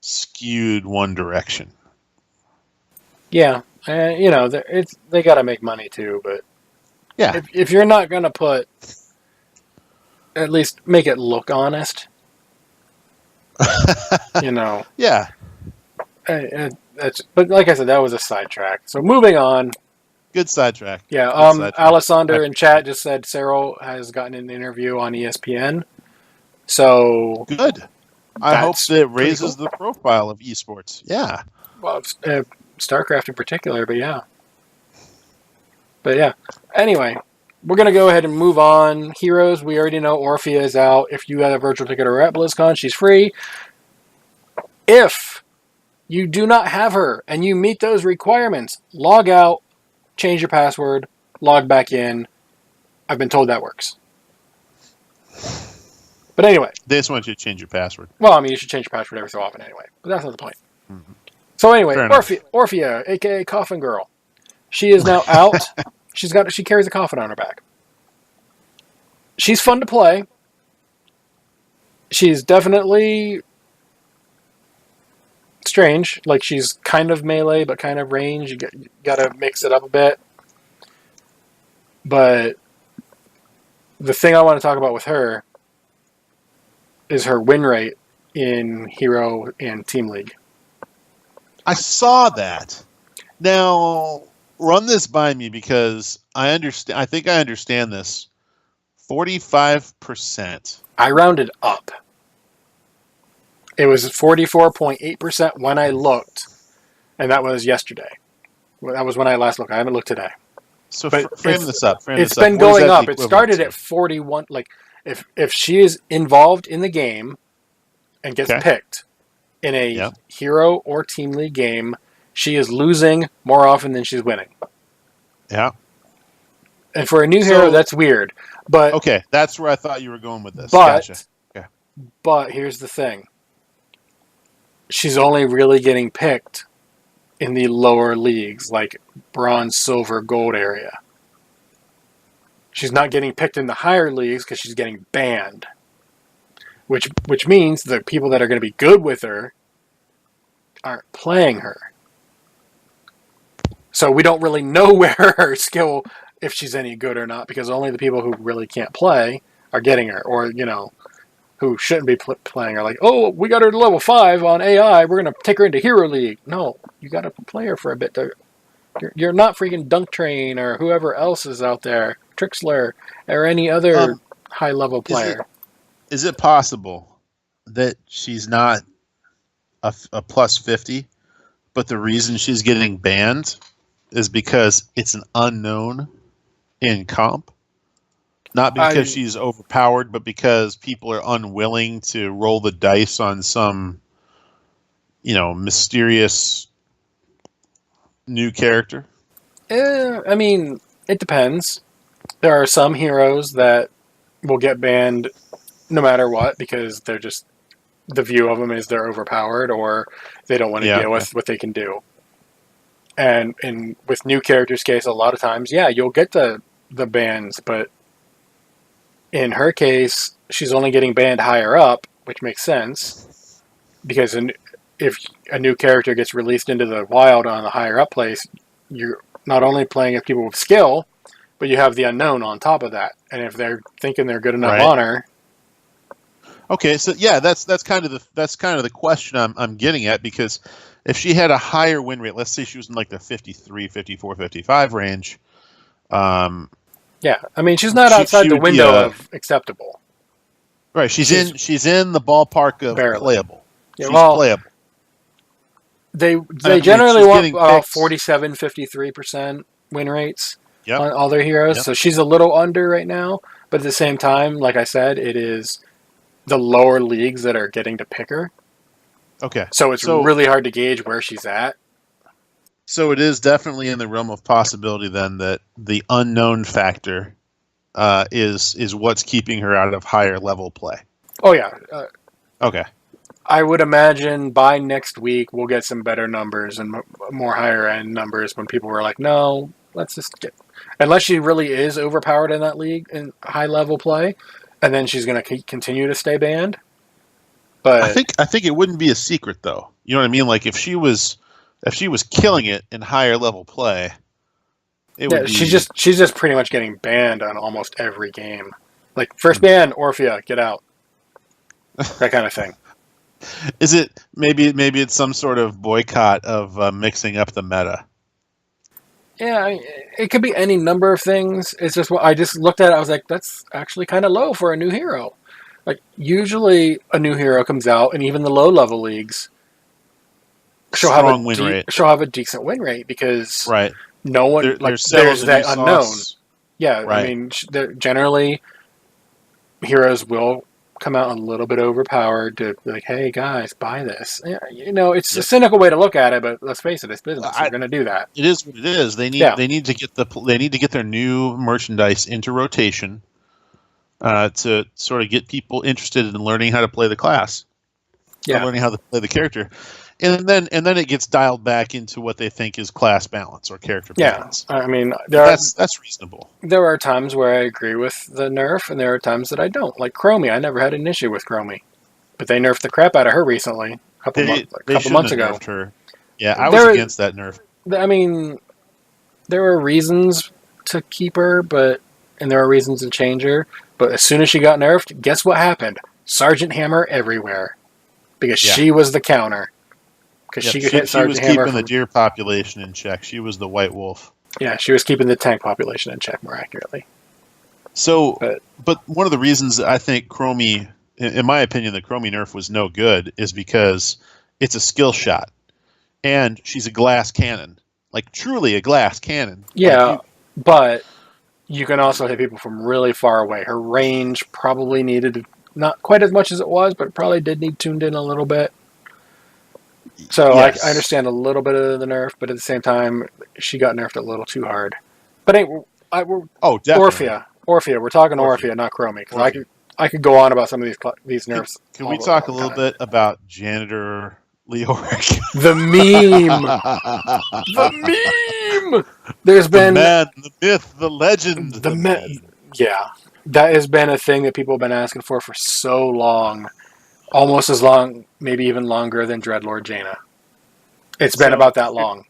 skewed one direction.
Yeah, they got to make money too. But
yeah,
if you're not gonna put, at least make it look honest.
Yeah.
But like I said, that was a sidetrack. So moving on.
Good sidetrack.
Yeah. Alessander in chat just said Cyril has gotten an interview on ESPN. So
good. I hope that it raises the profile of esports. Yeah.
Well, StarCraft in particular, but yeah. Anyway, we're going to go ahead and move on. Heroes, we already know Orphea is out. If you got a virtual ticket or at BlizzCon, she's free. If you do not have her and you meet those requirements, log out, change your password, log back in. I've been told that works. But anyway.
They just want you to change your password.
Well, I mean, you should change your password every so often anyway. But that's not the point. Mm-hmm. So anyway, Orphea, a.k.a. Coffin Girl. She is now out. She carries a coffin on her back. She's fun to play. She's definitely strange. Like, she's kind of melee, but kind of range. You got to mix it up a bit. But the thing I want to talk about with her is her win rate in Hero and Team League.
I saw that. Now, run this by me because I think I understand this. 45%.
I rounded up. It was 44.8% when I looked, and that was yesterday. That was when I last looked. I haven't looked today.
So frame this up.
It's been going up. It started at 41. Like, if she is involved in the game and gets picked in a Hero or Team League game, she is losing more often than she's winning.
Yeah.
And for a new hero, that's weird. But
okay, that's where I thought you were going with this.
But,
gotcha. Okay.
But here's the thing. She's only really getting picked in the lower leagues, like bronze, silver, gold area. She's not getting picked in the higher leagues because she's getting banned. Which means the people that are going to be good with her aren't playing her. So we don't really know where her skill, if she's any good or not, because only the people who really can't play are getting her, or, who shouldn't be playing her. Like, oh, we got her to level 5 on AI, we're going to take her into Hero League. No, you got to play her for a bit. You're not freaking Dunk Train or whoever else is out there, Trixler, or any other high-level player.
Is it possible that she's not a plus 50, but the reason she's getting banned is because it's an unknown in comp? Not because she's overpowered, but because people are unwilling to roll the dice on some, mysterious new character?
I mean, it depends. There are some heroes that will get banned no matter what, because they're just, the view of them is they're overpowered, or they don't want to deal with what they can do. And with new characters' case, a lot of times, you'll get the bans, but in her case, she's only getting banned higher up, which makes sense, because if a new character gets released into the wild on the higher up place, you're not only playing as people with skill, but you have the unknown on top of that. And if they're thinking they're good enough
Right.
on her,
Okay, so yeah, that's kind of the question I'm getting at, because if she had a higher win rate, let's say she was in like the 53, 54, 55 range,
yeah, I mean, she's not outside
she
the
would be
window of acceptable.
right. She's in the ballpark of
Barely.
playable.
Yeah,
She's
well,
playable.
they
I mean,
generally
she's
want
getting
about
picks.
47, 53% win rates
Yep.
on all their heroes.
Yep.
So she's a little under right now. But at the same time, like I said, it is the lower leagues that are getting to pick her.
Okay.
So it's really hard to gauge where she's at.
So it is definitely in the realm of possibility then that the unknown factor is what's keeping her out of higher level play.
Oh, yeah.
Okay.
I would imagine by next week we'll get some better numbers and more higher end numbers when people were like, no, let's just get... Unless she really is overpowered in that league in high level play, and then she's going to continue to stay banned. But
I think it wouldn't be a secret though. You know what I mean? Like if she was killing it in higher level play, it would be...
she's just pretty much getting banned on almost every game. Like first ban, Orphea, get out. That kind of thing.
Is it maybe it's some sort of boycott of mixing up the meta?
Yeah, it could be any number of things. It's just what I just looked at it, I was like, that's actually kind of low for a new hero. Like usually a new hero comes out, and even the low level leagues, she'll have a decent win rate because
right.
No one there's that unknown. Yeah, right. I mean, generally heroes will come out a little bit overpowered to be like, hey guys, buy this. Yeah, it's a cynical way to look at it, but let's face it, it's business. They're going to do that.
It is what it is. They need to get their new merchandise into rotation to sort of get people interested in learning how to play the class. Yeah, learning how to play the character. And then it gets dialed back into what they think is class balance or character balance.
I mean,
that's reasonable.
There are times where I agree with the nerf, and there are times that I don't. Like Chromie, I never had an issue with Chromie, but they nerfed the crap out of her recently, a couple months ago.
Nerfed her. Yeah, I was against that nerf.
I mean, there were reasons to keep her, and there are reasons to change her. But as soon as she got nerfed, guess what happened? Sergeant Hammer everywhere, because she was the counter. Because she was
keeping the deer population in check. She was the white wolf.
Yeah, she was keeping the tank population in check more accurately.
So, but one of the reasons I think Chromie, in my opinion, the Chromie nerf was no good is because it's a skill shot. And she's a glass cannon. Like, truly a glass cannon.
Yeah, but you can also hit people from really far away. Her range probably needed, not quite as much as it was, but probably did need tuned in a little bit. So yes. I understand a little bit of the nerf, but at the same time, she got nerfed a little too hard. But definitely. Orphea. We're talking Orphea, not Chromie. Because I could go on about some of these nerfs.
Can we talk a little bit about Janitor Leoric?
The meme. The meme. There's been
the man, the myth, the legend.
Yeah, that has been a thing that people have been asking for so long. Almost as long, maybe even longer than Dreadlord Jaina. It's been about that long.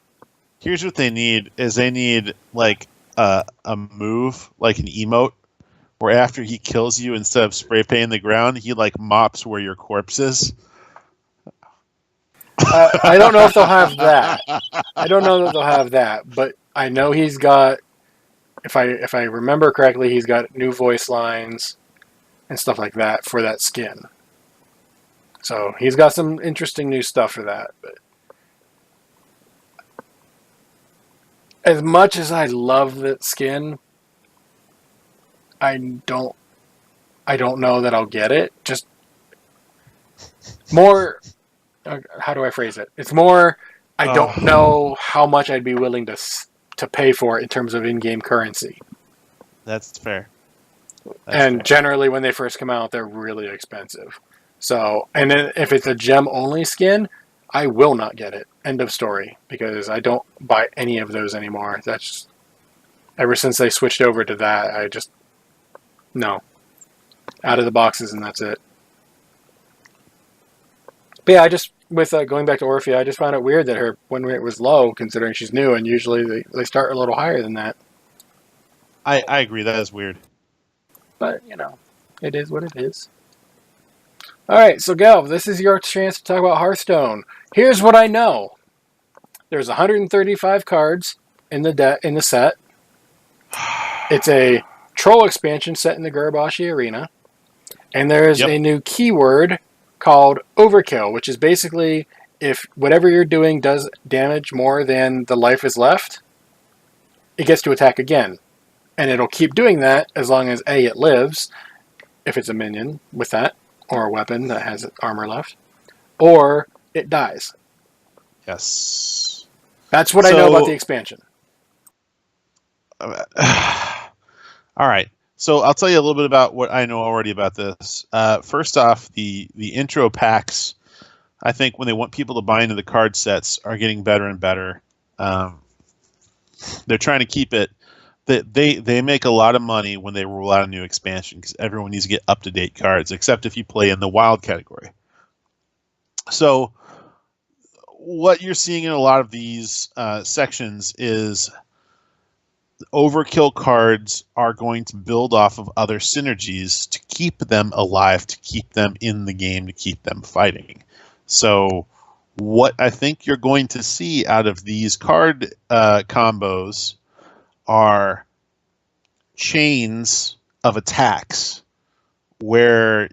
Here's what they need: they need like a move, like an emote, where after he kills you, instead of spray painting the ground, he like mops where your corpse is.
I don't know if they'll have that. But I know he's got. If I remember correctly, he's got new voice lines and stuff like that for that skin. So he's got some interesting new stuff for that. But as much as I love that skin, I don't know that I'll get it. Just more. How do I phrase it? It's more. I don't know how much I'd be willing to pay for it in terms of in-game currency.
That's fair.
Generally, when they first come out, they're really expensive. So, and then if it's a gem-only skin, I will not get it. End of story. Because I don't buy any of those anymore. That's ever since they switched over to that, I just no. Out of the boxes, and that's it. But yeah, I just with going back to Orphea, I just found it weird that her win rate was low, considering she's new, and usually they start a little higher than that.
I agree. That is weird.
But, it is what it is. All right, so Galv, this is your chance to talk about Hearthstone. Here's what I know. There's 135 cards in the set. It's a troll expansion set in the Gurabashi Arena. And there's a new keyword called Overkill, which is basically if whatever you're doing does damage more than the life is left, it gets to attack again. And it'll keep doing that as long as A, it lives, if it's a minion with that, or a weapon that has armor left, or it dies.
Yes.
That's what I know about the expansion.
All right. So I'll tell you a little bit about what I know already about this. First off, the intro packs, I think when they want people to buy into the card sets, are getting better and better. They're trying to keep it. They make a lot of money when they roll out a new expansion because everyone needs to get up-to-date cards, except if you play in the wild category. So what you're seeing in a lot of these sections is overkill cards are going to build off of other synergies to keep them alive, to keep them in the game, to keep them fighting. So what I think you're going to see out of these card combos are chains of attacks where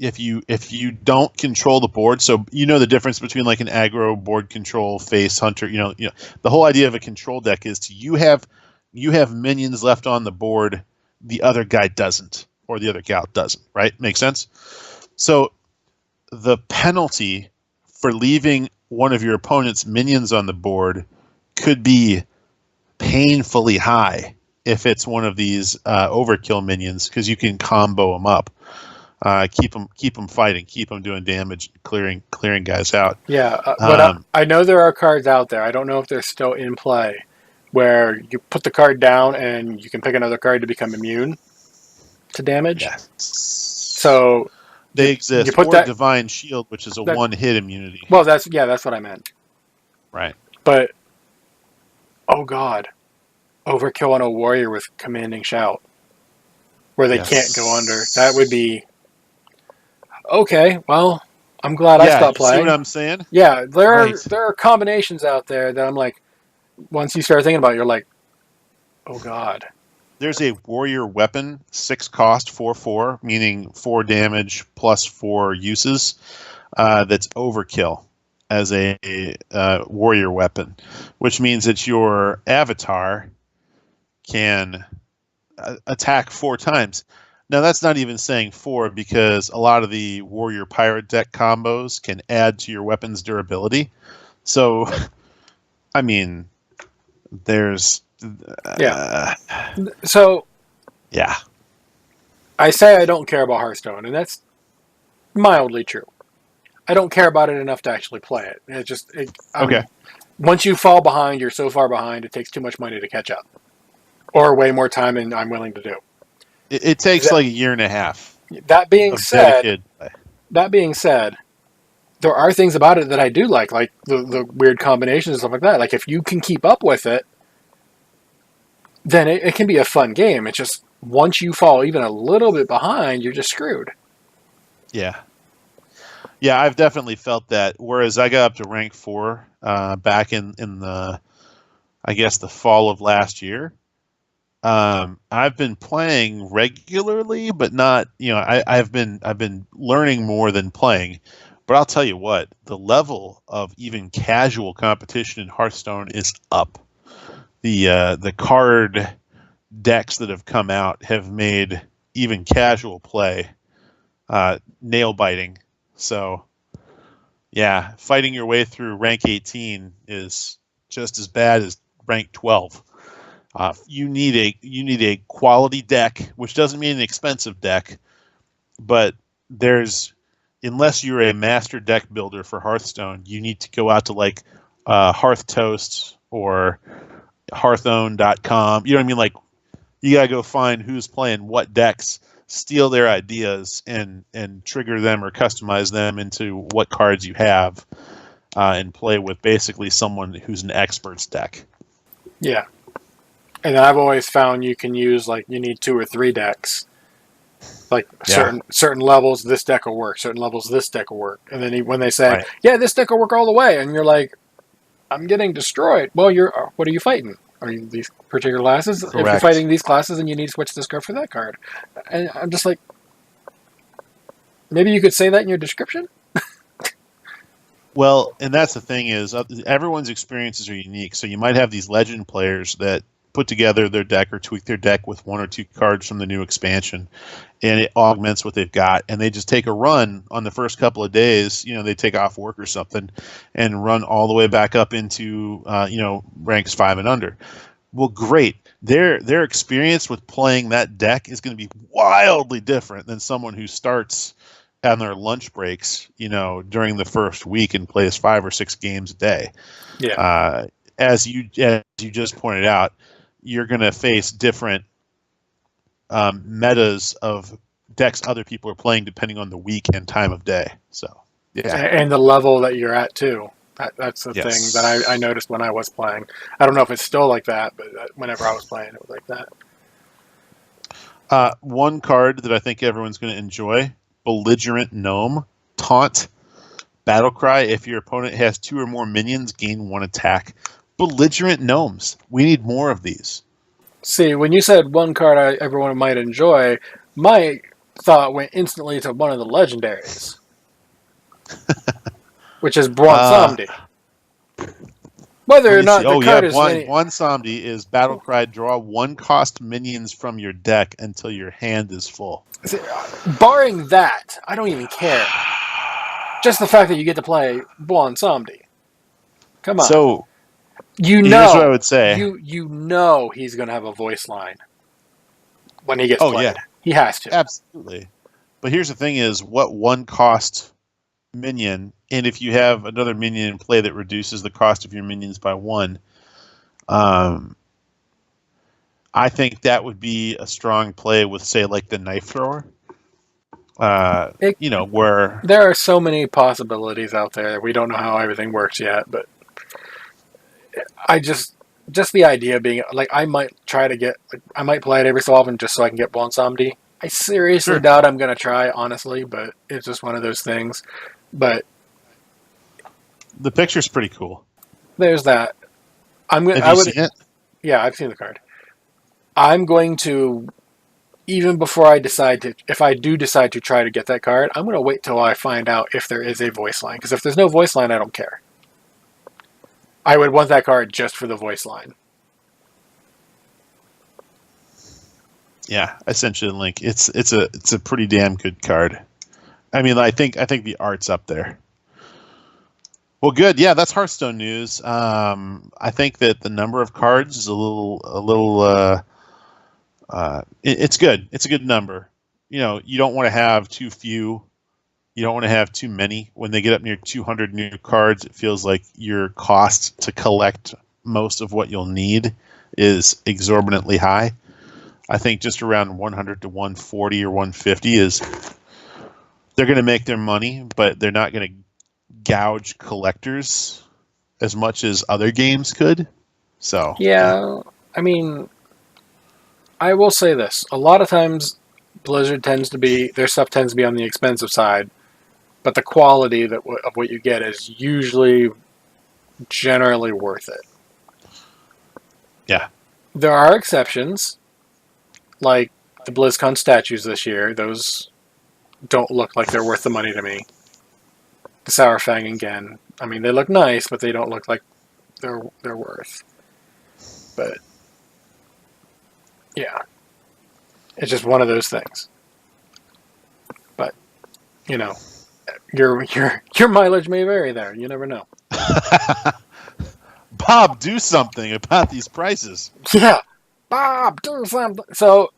if you don't control the board, so the difference between like an aggro, board control, face, hunter, the whole idea of a control deck is you have minions left on the board, the other guy doesn't, or the other gal doesn't, right? Make sense? So the penalty for leaving one of your opponent's minions on the board could be painfully high if it's one of these overkill minions, because you can combo them up, keep them fighting, keep them doing damage, clearing guys out.
Yeah, but I know there are cards out there. I don't know if they're still in play, where you put the card down and you can pick another card to become immune to damage.
Yes.
So
they exist.
You put
or
that
Divine Shield, which is a one-hit immunity.
Well, that's what I meant.
Right.
But oh god, overkill on a warrior with commanding shout, where they can't go under. That would be okay. Well, I'm glad I stopped playing.
See what I'm saying?
Yeah, there are combinations out there that I'm like, once you start thinking about it, you're like, oh god.
There's a warrior weapon, 6 cost, 4/4, meaning 4 damage plus 4 uses. That's overkill as a warrior weapon, which means that your avatar can attack 4 times. Now, that's not even saying 4, because a lot of the warrior pirate deck combos can add to your weapon's durability. So, I mean, there's...
So...
Yeah.
I say I don't care about Hearthstone, and that's mildly true. I don't care about it enough to actually play it. Okay. Once you fall behind, you're so far behind, it takes too much money to catch up. Or way more time than I'm willing to do.
It takes like a year and a half.
That being said, there are things about it that I do like the weird combinations and stuff like that. Like, if you can keep up with it, then it can be a fun game. It's just, once you fall even a little bit behind, you're just screwed.
Yeah. Yeah, I've definitely felt that. Whereas I got up to rank 4 back in the, I guess, the fall of last year. I've been playing regularly, but not, I've been learning more than playing. But I'll tell you what, the level of even casual competition in Hearthstone is up. The card decks that have come out have made even casual play nail biting. So, yeah, fighting your way through rank 18 is just as bad as rank 12. You need a quality deck, which doesn't mean an expensive deck, but unless you're a master deck builder for Hearthstone, you need to go out to like Hearth Toast or Hearthzone.com. You know what I mean? Like, you gotta go find who's playing what decks steal their ideas and trigger them or customize them into what cards you have, and play with basically someone who's an expert's deck.
Yeah. And I've always found you can use, like, you need 2 or 3 decks. Like, certain levels, this deck will work. Certain levels, this deck will work. And then when they say, yeah, this deck will work all the way, and you're like, I'm getting destroyed. Well, what are you fighting? Are you these particular classes?
Correct.
If you're fighting these classes, then you need to switch this card for that card. And I'm just like, maybe you could say that in your description?
Well, and that's the thing is, everyone's experiences are unique. So you might have these legend players that put together their deck or tweak their deck with 1 or 2 cards from the new expansion, and it augments what they've got. And they just take a run on the first couple of days. They take off work or something and run all the way back up into ranks 5 and under. Well, great. Their experience with playing that deck is going to be wildly different than someone who starts on their lunch breaks, during the first week and plays 5 or 6 games a day.
Yeah.
As you just pointed out, you're going to face different metas of decks other people are playing depending on the week and time of day. So, yeah.
And the level that you're at, too. That's the thing that I noticed when I was playing. I don't know if it's still like that, but whenever I was playing, it was like that.
One card that I think everyone's going to enjoy, Belligerent Gnome, Taunt, Battlecry. If your opponent has 2 or more minions, gain 1 attack. Belligerent Gnomes. We need more of these.
See, when you said one card everyone might enjoy, my thought went instantly to one of the legendaries, which is Bronsamdi. Whether or not the card is...
Bronsamdi is Battlecry. Draw 1 cost minions from your deck until your hand is full.
See, barring that, I don't even care. Just the fact that you get to play Bronsamdi. Come on.
So,
here's
what I would say.
You know he's going to have a voice line when he gets played. Yeah. He has to.
Absolutely. But here's the thing is, what 1 cost minion, and if you have another minion in play that reduces the cost of your minions by 1, I think that would be a strong play with, say, like the Knife Thrower. Where...
There are so many possibilities out there. We don't know how everything works yet, but I just the idea being, like, I might play it every so often just so I can get Bronsamdi. I seriously doubt I'm going to try, honestly, but it's just one of those things. But
the picture's pretty cool.
There's that.
Have you seen it?
Yeah, I've seen the card. I'm going to, even before I decide to, if I do decide to try to get that card, I'm going to wait till I find out if there is a voice line. Because if there's no voice line, I don't care. I would want that card just for the voice line.
Yeah, I sent you the link. It's a pretty damn good card. I mean, I think the art's up there. Well, good. Yeah, that's Hearthstone news. I think that the number of cards is a little. It's good. It's a good number. You don't want to have too few. You don't want to have too many. When they get up near 200 new cards, it feels like your cost to collect most of what you'll need is exorbitantly high. I think just around 100 to 140 or 150 is... They're going to make their money, but they're not going to gouge collectors as much as other games could. So
yeah, I mean, I will say this: a lot of times, Blizzard their stuff tends to be on the expensive side, but the quality of what you get is usually generally worth it.
Yeah,
there are exceptions, like the BlizzCon statues this year. Those don't look like they're worth the money to me. The Sourfang again. I mean, they look nice, but they don't look like they're worth. But yeah, it's just one of those things. But your mileage may vary there. You never know.
Bob, do something about these prices.
Yeah, Bob, do something. So,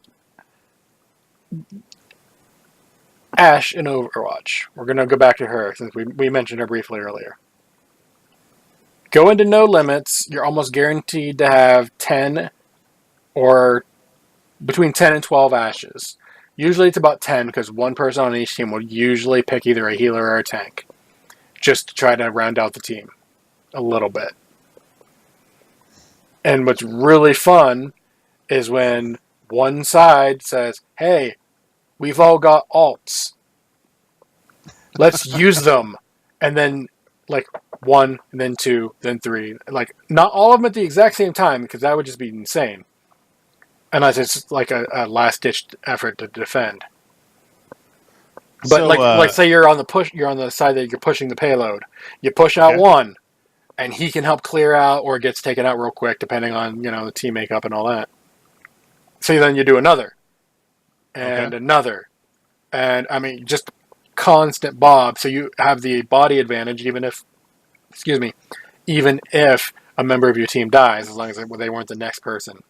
Ashe in Overwatch. We're going to go back to her since we mentioned her briefly earlier. Go into no limits. You're almost guaranteed to have 10 or between 10 and 12 Ashes. Usually it's about 10 because one person on each team will usually pick either a healer or a tank just to try to round out the team a little bit. And what's really fun is when one side says, hey, we've all got alts. Let's use them. And then, like, 1, and then 2, then 3. Like, not all of them at the exact same time, because that would just be insane. Unless it's, like, a last-ditch effort to defend. But,
So,
like, say you're on the side that you're pushing the payload. You push out one, and he can help clear out, or it gets taken out real quick, depending on, the team makeup and all that. So then you do another. And another. And, I mean, just constant bob. So you have the body advantage, even if a member of your team dies, as long as they weren't the next person.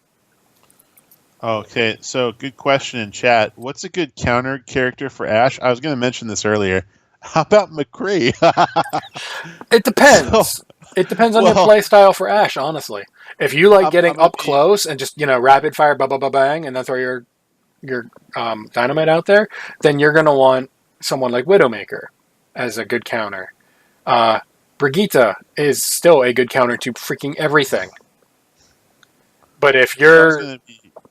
Okay, so good question in chat. What's a good counter character for Ashe? I was going to mention this earlier. How about McCree?
It depends. It depends on your play style for Ashe, honestly. If you like getting up close and just, rapid fire, bang, and then throw your dynamite out there, then you're going to want someone like Widowmaker as a good counter. Brigitte is still a good counter to freaking everything. But if you're...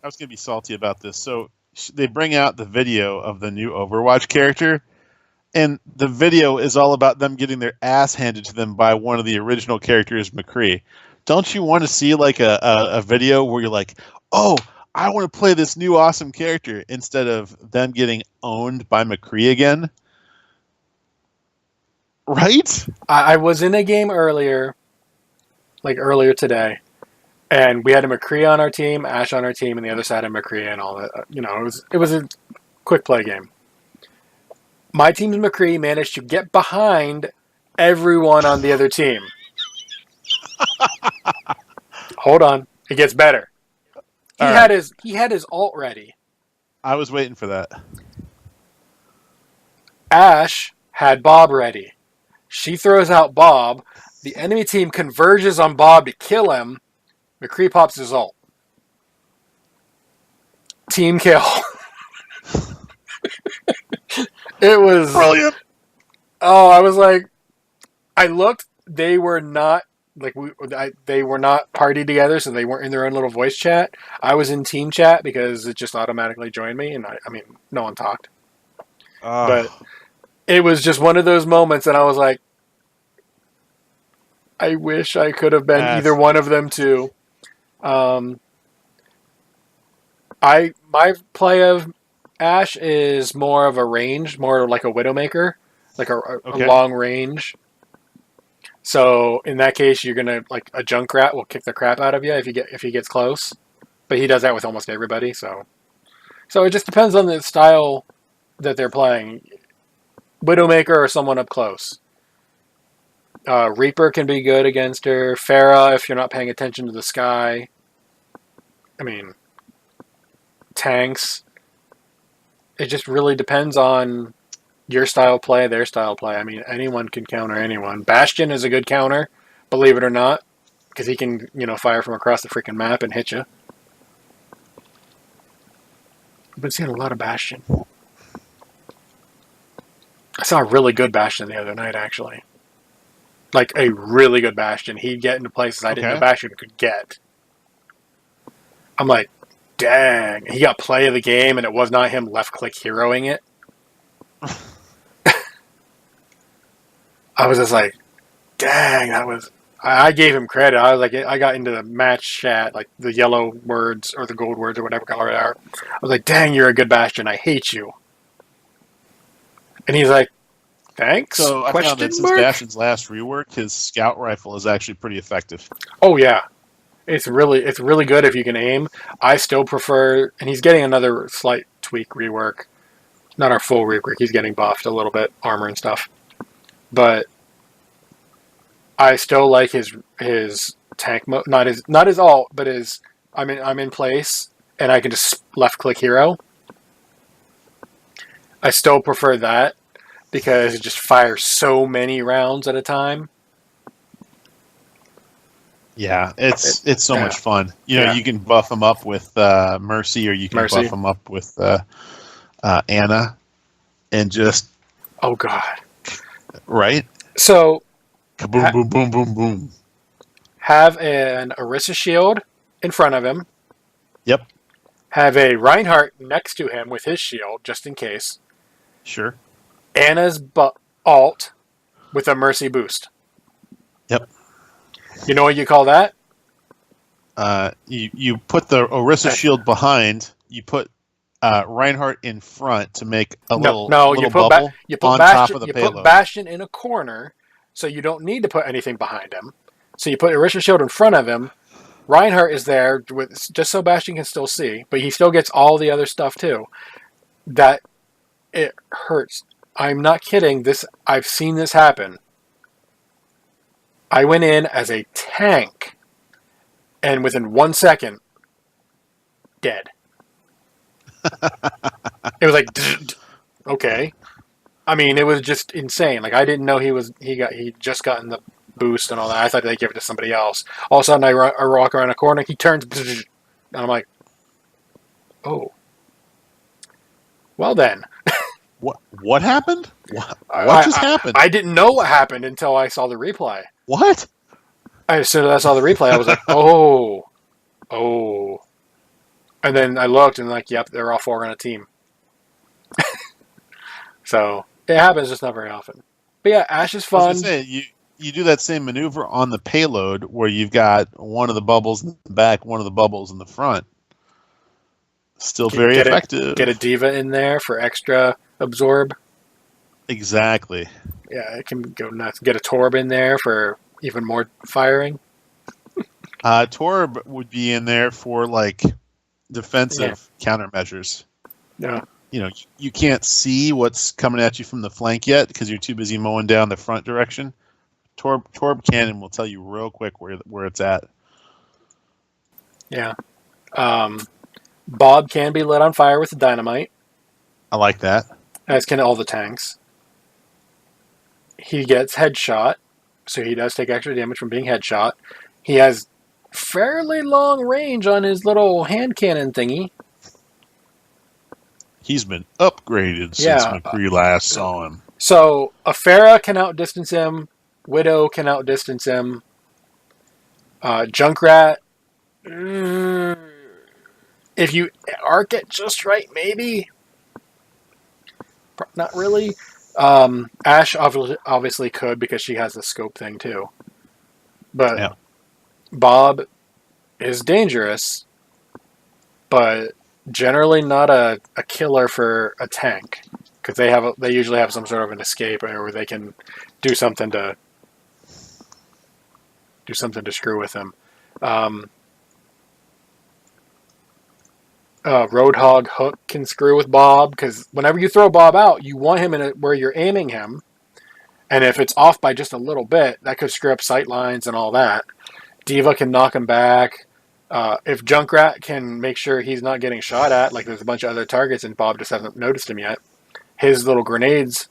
I was going to be salty about this. So they bring out the video of the new Overwatch character, and the video is all about them getting their ass handed to them by one of the original characters, McCree. Don't you want to see like a video where you're like, oh, I want to play this new awesome character, instead of them getting owned by McCree again? Right? I
was in a game earlier today, and we had a McCree on our team, Ashe on our team, and the other side of McCree and all that. It was a quick play game. My team's McCree managed to get behind everyone on the other team. Hold on, it gets better. He had his ult ready.
I was waiting for that.
Ashe had Bob ready. She throws out Bob. The enemy team converges on Bob to kill him. McCree pops his ult. Team kill. It was
brilliant.
Oh, I was like, I looked. They were not they were not partied together, so they weren't in their own little voice chat. I was in team chat because it just automatically joined me, and I mean, no one talked. But it was just one of those moments, and I was like, I wish I could have been either one of them too. My play of Ashe is more of a range, more like a Widowmaker, like a long range. So in that case, you're gonna like a Junkrat will kick the crap out of you if he gets close, but he does that with almost everybody. So it just depends on the style that they're playing. Widowmaker or someone up close. Reaper can be good against her. Pharah, if you're not paying attention to the sky. I mean, tanks. It just really depends on your style play, their style play. I mean, anyone can counter anyone. Bastion is a good counter, believe it or not, because he can, fire from across the freaking map and hit you. I've been seeing a lot of Bastion. I saw a really good Bastion the other night, actually. Like a really good Bastion. He'd get into places I didn't know Bastion could get. I'm like, dang. He got play of the game, and it was not him left-click heroing it. I was just like, dang, I gave him credit. I was like, I got into the match chat, like the yellow words or the gold words or whatever color they are. I was like, dang, you're a good Bastion. I hate you. And he's like, thanks.
So I found that since Bastion's last rework, his scout rifle is actually pretty effective.
Oh yeah, it's really good if you can aim. I still prefer, and he's getting another slight tweak rework, not our full rework. He's getting buffed a little bit, armor and stuff. But I still like his tank mode, not his ult, but his I'm in place and I can just left click hero. I still prefer that because it just fires so many rounds at a time.
Yeah, it's so much fun. You can buff them up with Mercy, or you can buff them up with Anna, and just
Oh God.
right.
So
Kaboom! Boom! Boom! Boom! Boom!
have an Orisa shield in front of him.
Yep.
Have a Reinhardt next to him with his shield, just in case.
Sure.
Anna's alt with a Mercy boost.
Yep.
You know what you call that?
You put the Orisa shield behind. You put Reinhardt in front to make a little bubble on top of the payload.
Put Bastion in a corner, so you don't need to put anything behind him. So you put Orisa shield in front of him. Reinhardt is there with just so Bastion can still see, but he still gets all the other stuff too. That it hurts. I'm not kidding. I've seen this happen. I went in as a tank, and within 1 second, dead. It was like, okay. I mean, it was just insane. Like I didn't know he just gotten the boost and all that. I thought they'd give it to somebody else. All of a sudden, I walk around a corner. He turns, and I'm like, oh. Well then.
What happened? What just happened?
I didn't know what happened until I saw the replay.
What?
As soon as I saw the replay, I was like, oh. And then I looked and like, yep, they're all 4 on a team. So it happens, just not very often. But yeah, Ashe is fun.
I was gonna say, you do that same maneuver on the payload where you've got one of the bubbles in the back, one of the bubbles in the front. Still very effective.
Get a diva in there for extra absorb.
Exactly.
Yeah, it can go nuts. Get a Torb in there for even more firing.
Torb would be in there for like defensive countermeasures.
Yeah.
You know, you can't see what's coming at you from the flank yet because you're too busy mowing down the front direction. Torb Cannon will tell you real quick where it's at.
Yeah. Bob can be lit on fire with the dynamite.
I like that.
As can all the tanks. He gets headshot, so he does take extra damage from being headshot. He has fairly long range on his little hand cannon thingy.
He's been upgraded since McCree last saw him.
So, a Pharah can outdistance him. Widow can outdistance him. Junkrat... if you arc it just right, maybe. Not really. Ashe obviously could because she has the scope thing too. But Bob is dangerous, but generally not a killer for a tank because they usually have some sort of an escape where they can do something to screw with him. Roadhog Hook can screw with Bob because whenever you throw Bob out, you want him where you're aiming him, and if it's off by just a little bit, that could screw up sight lines and all that. Diva can knock him back. If Junkrat can make sure he's not getting shot at, like there's a bunch of other targets and Bob just hasn't noticed him yet, his little grenades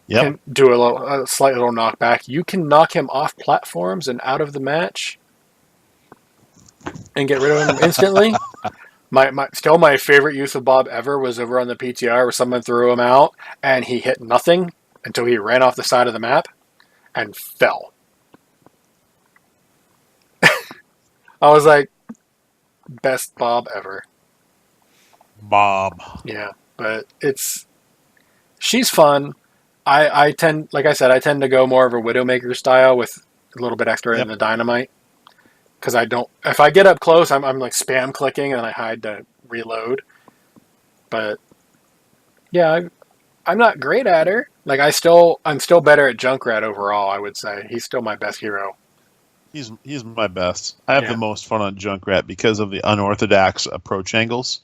can do a slight little knockback. You can knock him off platforms and out of the match and get rid of him instantly. Still my favorite use of Bob ever was over on the PTR where someone threw him out and he hit nothing until he ran off the side of the map and fell. I was like, best Bob ever.
Bob.
Yeah, but she's fun. I tend to go more of a Widowmaker style with a little bit extra in the dynamite. Because if I get up close, I'm like spam clicking and then I hide to reload. But yeah, I'm not great at her. Like I'm still better at Junkrat overall. I would say he's still my best hero.
He's my best. I have the most fun on Junkrat because of the unorthodox approach angles.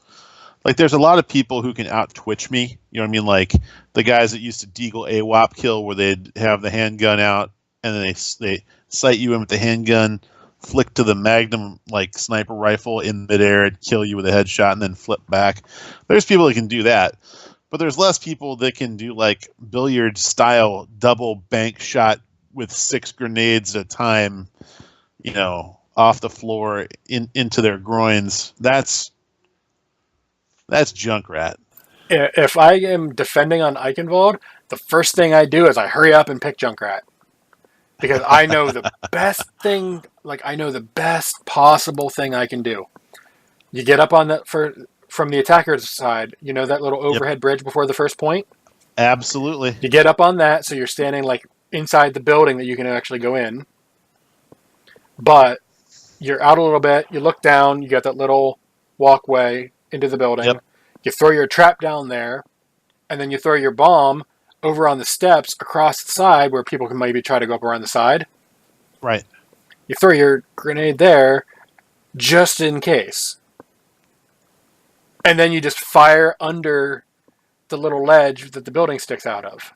Like there's a lot of people who can out Twitch me. You know what I mean? Like the guys that used to deagle AWAP kill where they'd have the handgun out and then they sight you in with the handgun, flick to the Magnum like sniper rifle in midair and kill you with a headshot and then flip back. There's people that can do that. But there's less people that can do like billiard style double bank shot with 6 grenades at a time, you know, off the floor into their groins. That's Junkrat.
If I am defending on Eichenwald, the first thing I do is I hurry up and pick Junkrat. Because I know the best thing, like I know the best possible thing I can do. You get up on from the attacker's side, you know that little
Yep.
overhead bridge before the first point?
Absolutely.
You get up on that, so you're standing like inside the building that you can actually go in. But you're out a little bit, you look down, you got that little walkway into the building.
Yep.
You throw your trap down there, and then you throw your bomb over on the steps across the side where people can maybe try to go up around the side.
Right.
You throw your grenade there just in case. And then you just fire under the little ledge that the building sticks out of.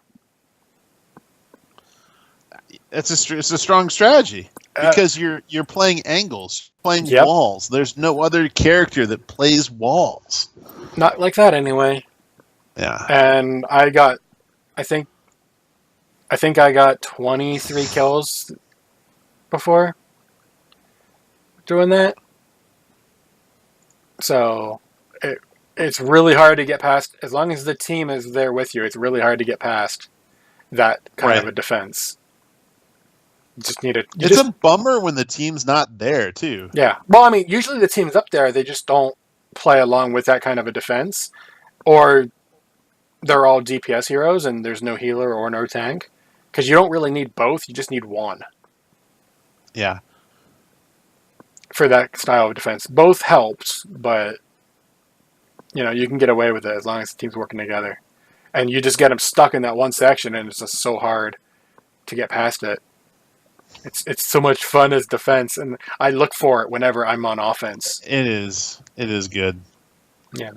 It's a strong strategy because you're playing angles, playing
Yep.
walls. There's no other character that plays walls.
Not like that anyway.
Yeah.
And I think I got 23 kills before doing that. So it's really hard to get past. As long as the team is there with you, it's really hard to get past that kind of a defense. You just need
It's a bummer when the team's not there too.
Yeah. Well, I mean, usually the team's up there. They just don't play along with that kind of a defense, or they're all DPS heroes and there's no healer or no tank. Because you don't really need both. You just need one.
Yeah.
For that style of defense. Both helps, but you can get away with it as long as the team's working together. And you just get them stuck in that one section, and it's just so hard to get past it. It's so much fun as defense, and I look for it whenever I'm on offense.
It is good.
Yeah.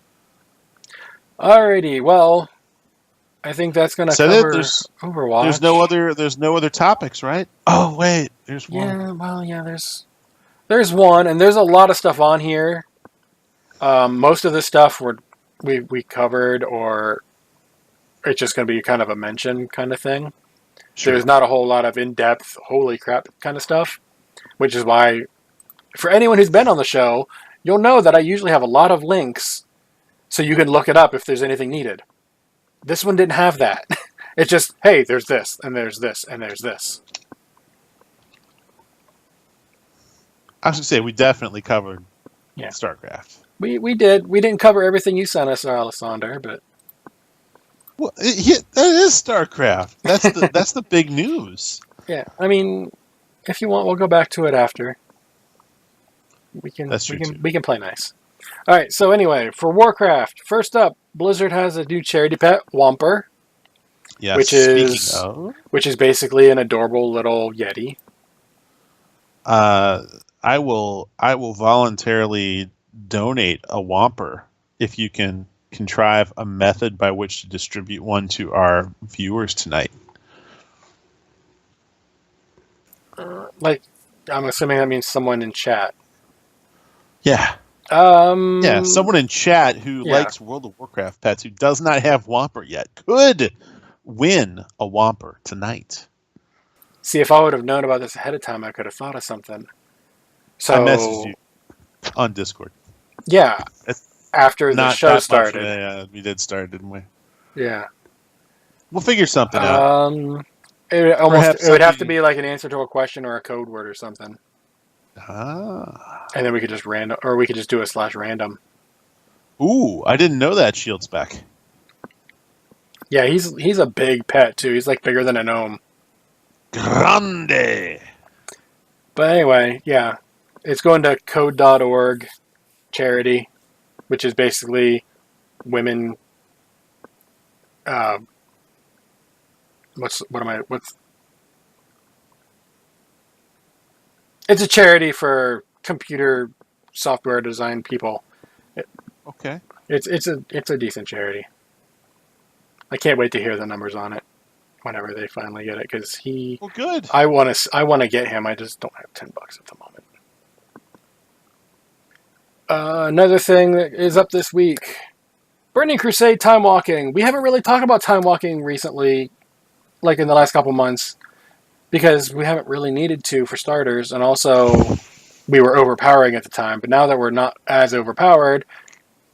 Alrighty, well, I think that's gonna cover Overwatch.
There's no other topics, right? Oh wait, there's one.
Yeah, well, yeah, there's one, and there's a lot of stuff on here. Most of the stuff we covered, or it's just going to be kind of a mention kind of thing. Sure. There's not a whole lot of in-depth, holy crap kind of stuff, which is why, for anyone who's been on the show, you'll know that I usually have a lot of links so you can look it up if there's anything needed. This one didn't have that. It's just, hey, there's this, and there's this, and there's this.
I was going to say, we definitely covered StarCraft.
We did. We didn't cover everything you sent us, Alessander, but...
Well, that is StarCraft. That's the big news.
Yeah, I mean, if you want, we'll go back to it after. We can play nice. All right. So anyway, for Warcraft, first up, Blizzard has a new charity pet, Whomper.
Yes.
Which is basically an adorable little Yeti.
I will voluntarily donate a Whomper if you can contrive a method by which to distribute one to our viewers tonight.
I'm assuming that means someone in chat.
Yeah. Someone in chat who likes World of Warcraft pets who does not have Whomper yet could win a Whomper tonight.
See, if I would have known about this ahead of time, I could have thought of something. So
I messaged you on Discord.
Yeah. After the show started.
Yeah, we did start, didn't we?
Yeah.
We'll figure something out.
It would have to be like an answer to a question or a code word or something.
Ah.
And then we could just we could just do a /random.
Ooh, I didn't know that Shield's back.
Yeah, he's a big pet too. He's like bigger than a gnome.
Grande.
But anyway, yeah. It's going to code.org charity, which is basically women it's a charity for computer software design people.
Okay.
It's a decent charity. I can't wait to hear the numbers on it whenever they finally get it, because
Well, good.
I want to get him. I just don't have $10 at the moment. Another thing that is up this week, Burning Crusade time walking. We haven't really talked about time walking recently, like in the last couple months, because we haven't really needed to, for starters, and also we were overpowering at the time. But now that we're not as overpowered,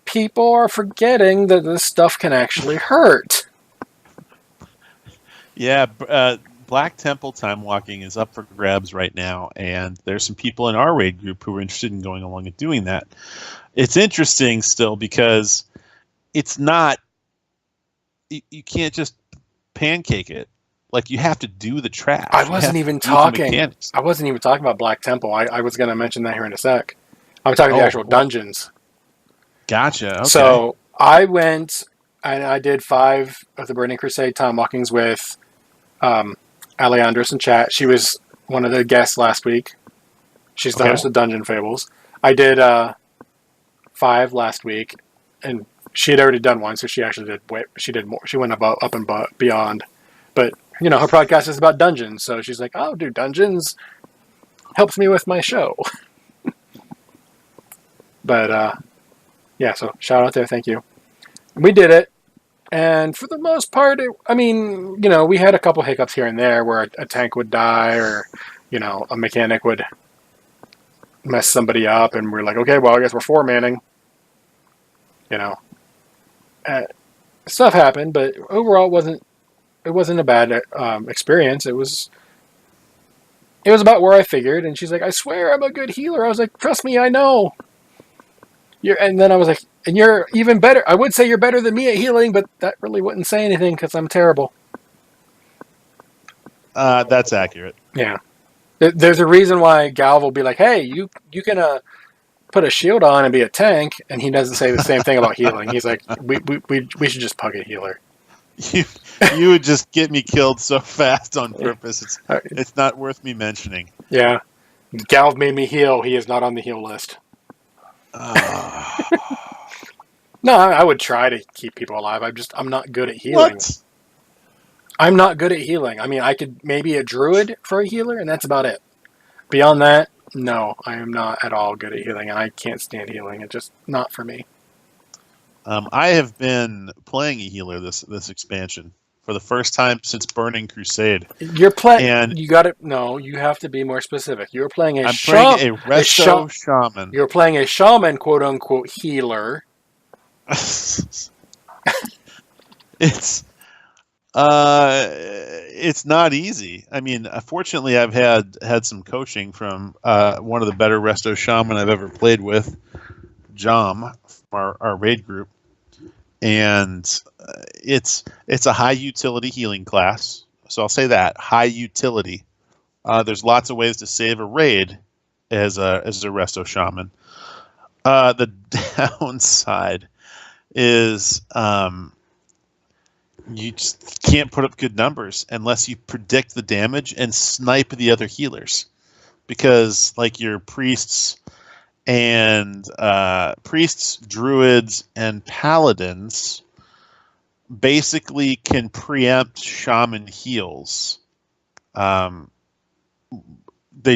people are forgetting that this stuff can actually hurt.
Yeah, Black Temple time walking is up for grabs right now, and there's some people in our raid group who are interested in going along and doing that. It's interesting still because it's not. You can't just pancake it. Like you have to do the trash.
I wasn't even talking about Black Temple. I was going to mention that here in a sec. I'm talking the actual dungeons.
Gotcha. Okay.
So I went and I did 5 of the Burning Crusade time walkings with Aleandros in chat. She was one of the guests last week. She's the host of Dungeon Fables. I did 5 last week, and she had already done one, so she actually did. She did more. She went up and beyond. But her podcast is about dungeons, so she's like, "Oh, dude, dungeons helps me with my show." But yeah, so shout out there, thank you. We did it, and for the most part, we had a couple hiccups here and there where a tank would die, or a mechanic would mess somebody up, and we're like, okay, well, I guess we're 4-manning. Stuff happened, but overall, it wasn't a bad experience. It was about where I figured, and she's like, I swear I'm a good healer. I was like, trust me, I know. And then I was like, and you're even better. I would say you're better than me at healing, but that really wouldn't say anything because I'm terrible.
That's accurate.
Yeah. There's a reason why Galv will be like, hey, you can put a shield on and be a tank, and he doesn't say the same thing about healing. He's like, we should just pug a healer.
You would just get me killed so fast on purpose. It's not worth me mentioning.
Yeah. Galv made me heal. He is not on the heal list. No, I would try to keep people alive. I'm not good at healing.
What?
I'm not good at healing. I mean, I could maybe a druid for a healer, and that's about it. Beyond that, no, I am not at all good at healing, and I can't stand healing. It's just not for me.
I have been playing a healer this expansion for the first time since Burning Crusade.
You're playing, and you got it. No, you have to be more specific. You're playing a
playing a resto shaman.
You're playing a shaman, quote unquote, healer.
It's not easy. I mean, fortunately, I've had some coaching from one of the better resto shaman I've ever played with, Jom, from our raid group, and it's a high utility healing class. So I'll say that high utility. There's lots of ways to save a raid as a resto shaman. The downside is you just can't put up good numbers unless you predict the damage and snipe the other healers, because like your priests, druids, and paladins basically can preempt shaman heals. They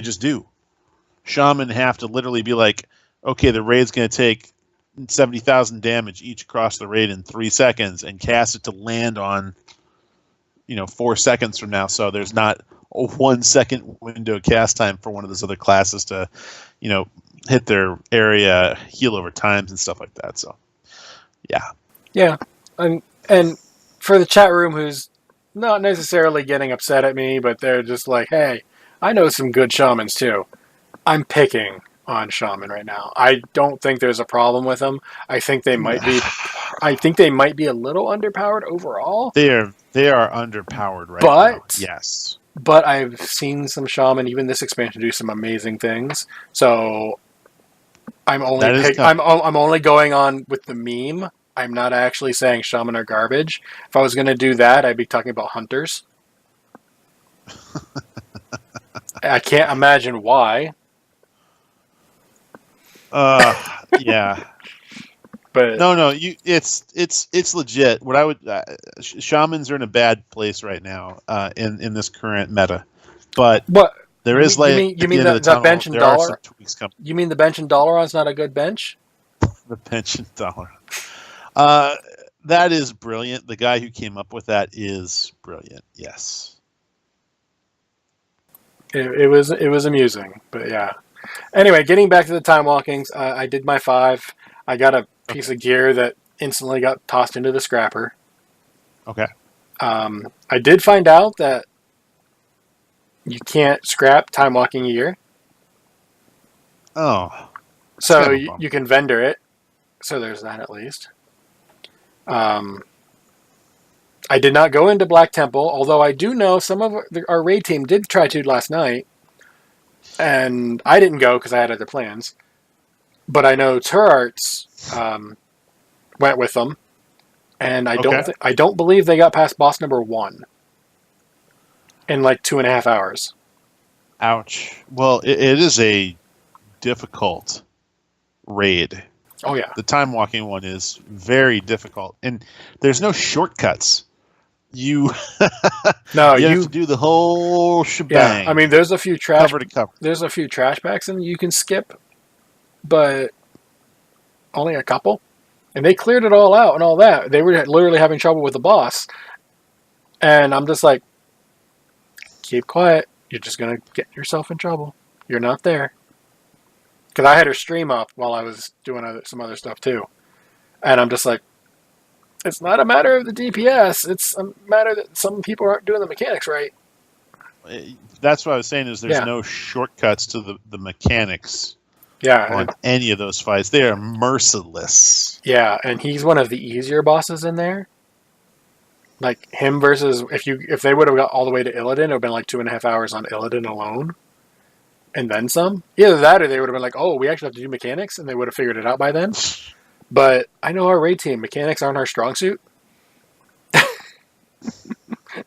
just do. Shaman have to literally be like, okay, the raid's going to take 70,000 damage each across the raid in 3 seconds, and cast it to land on 4 seconds from now. So there's not a 1 second window cast time for one of those other classes to hit their area, heal over times and stuff like that. So yeah,
and for the chat room who's not necessarily getting upset at me, but they're just like, hey, I know some good shamans too. I'm picking on shaman right now. I don't think there's a problem with them. I think they might be. I think they might be a little underpowered overall.
They are underpowered right now. Yes,
but I've seen some shaman, even this expansion, do some amazing things. So I'm only going on with the meme. I'm not actually saying shaman are garbage. If I was going to do that, I'd be talking about hunters. I can't imagine why.
Yeah,
but
no, it's legit. What I would shamans are in a bad place right now in this current meta, but there is
you mean the bench and dollar? You mean the bench and Dalaran's not a good bench?
The bench and dollar. That is brilliant. The guy who came up with that is brilliant. Yes,
it was amusing, but yeah. Anyway, getting back to the time walkings, I did my 5. I got a piece of gear that instantly got tossed into the scrapper.
Okay.
I did find out that you can't scrap time walking gear.
Oh.
So
kind of a bummer.
you can vendor it. So there's that at least. I did not go into Black Temple, although I do know some of our raid team did try to last night. And I didn't go because I had other plans. But I know Turarts went with them. And I don't believe they got past boss number 1 in like 2.5 hours.
Ouch. Well, it is a difficult raid.
Oh, yeah.
The time walking one is very difficult. And there's no shortcuts. You have to do the whole shebang.
Yeah, I mean, there's a few trash
cover to cover.
There's a few trash packs and you can skip, but only a couple. And they cleared it all out and all that. They were literally having trouble with the boss. And I'm just like, keep quiet. You're just going to get yourself in trouble. You're not there. Because I had her stream up while I was doing some other stuff too. And I'm just like, it's not a matter of the DPS. It's a matter that some people aren't doing the mechanics right.
That's what I was saying is there's no shortcuts to the mechanics on any of those fights. They are merciless.
Yeah, and he's one of the easier bosses in there. Like him versus if they would have got all the way to Illidan, it would have been like 2.5 hours on Illidan alone. And then some. Either that or they would have been like, oh, we actually have to do mechanics, and they would have figured it out by then. But I know our raid team, mechanics aren't our strong suit.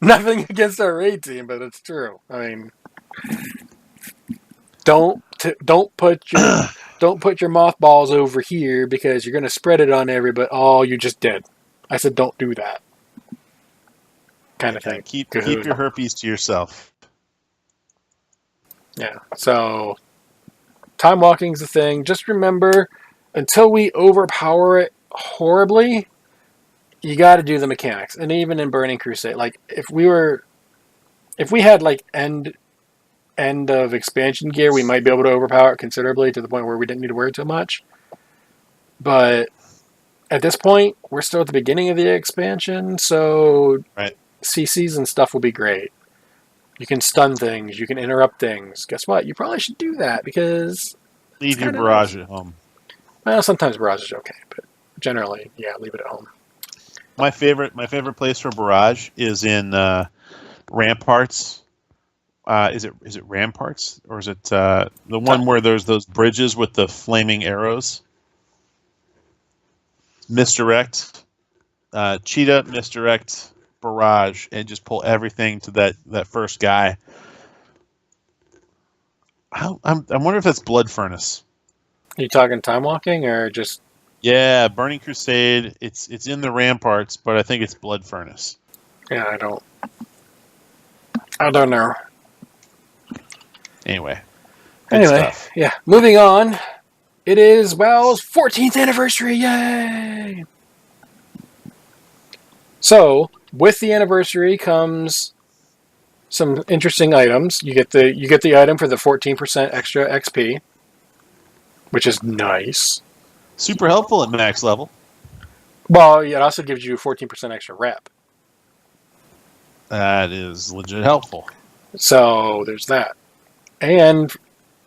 Nothing against our raid team, but it's true. I mean, don't put your mothballs over here because you're going to spread it on everybody. Oh, you just did. I said don't do that. Kind of thing.
Keep your herpes to yourself.
Yeah. So time walking's the thing. Just remember, until we overpower it horribly, you got to do the mechanics. And even in Burning Crusade, like if we had like end of expansion gear, we might be able to overpower it considerably to the point where we didn't need to worry too much. But at this point, we're still at the beginning of the expansion, so CCs and stuff will be great. You can stun things, you can interrupt things. Guess what? You probably should do that because
leave your barrage at home.
Well, sometimes barrage is okay, but generally, leave it at home.
My favorite place for barrage is in Ramparts. Is it Ramparts or is it the one where there's those bridges with the flaming arrows? Misdirect, cheetah, misdirect, barrage, and just pull everything to that first guy. I wonder if that's Blood Furnace.
Are you talking time walking or just?
Yeah, Burning Crusade. It's in the Ramparts, but I think it's Blood Furnace.
Yeah, I don't know.
Anyway,
stuff. Yeah. Moving on. It is WoW's 14th anniversary. Yay! So, with the anniversary comes some interesting items. You get the item for the 14% extra XP, which is nice.
Super helpful at max level.
Well, it also gives you 14% extra rep.
That is legit helpful.
So there's that, and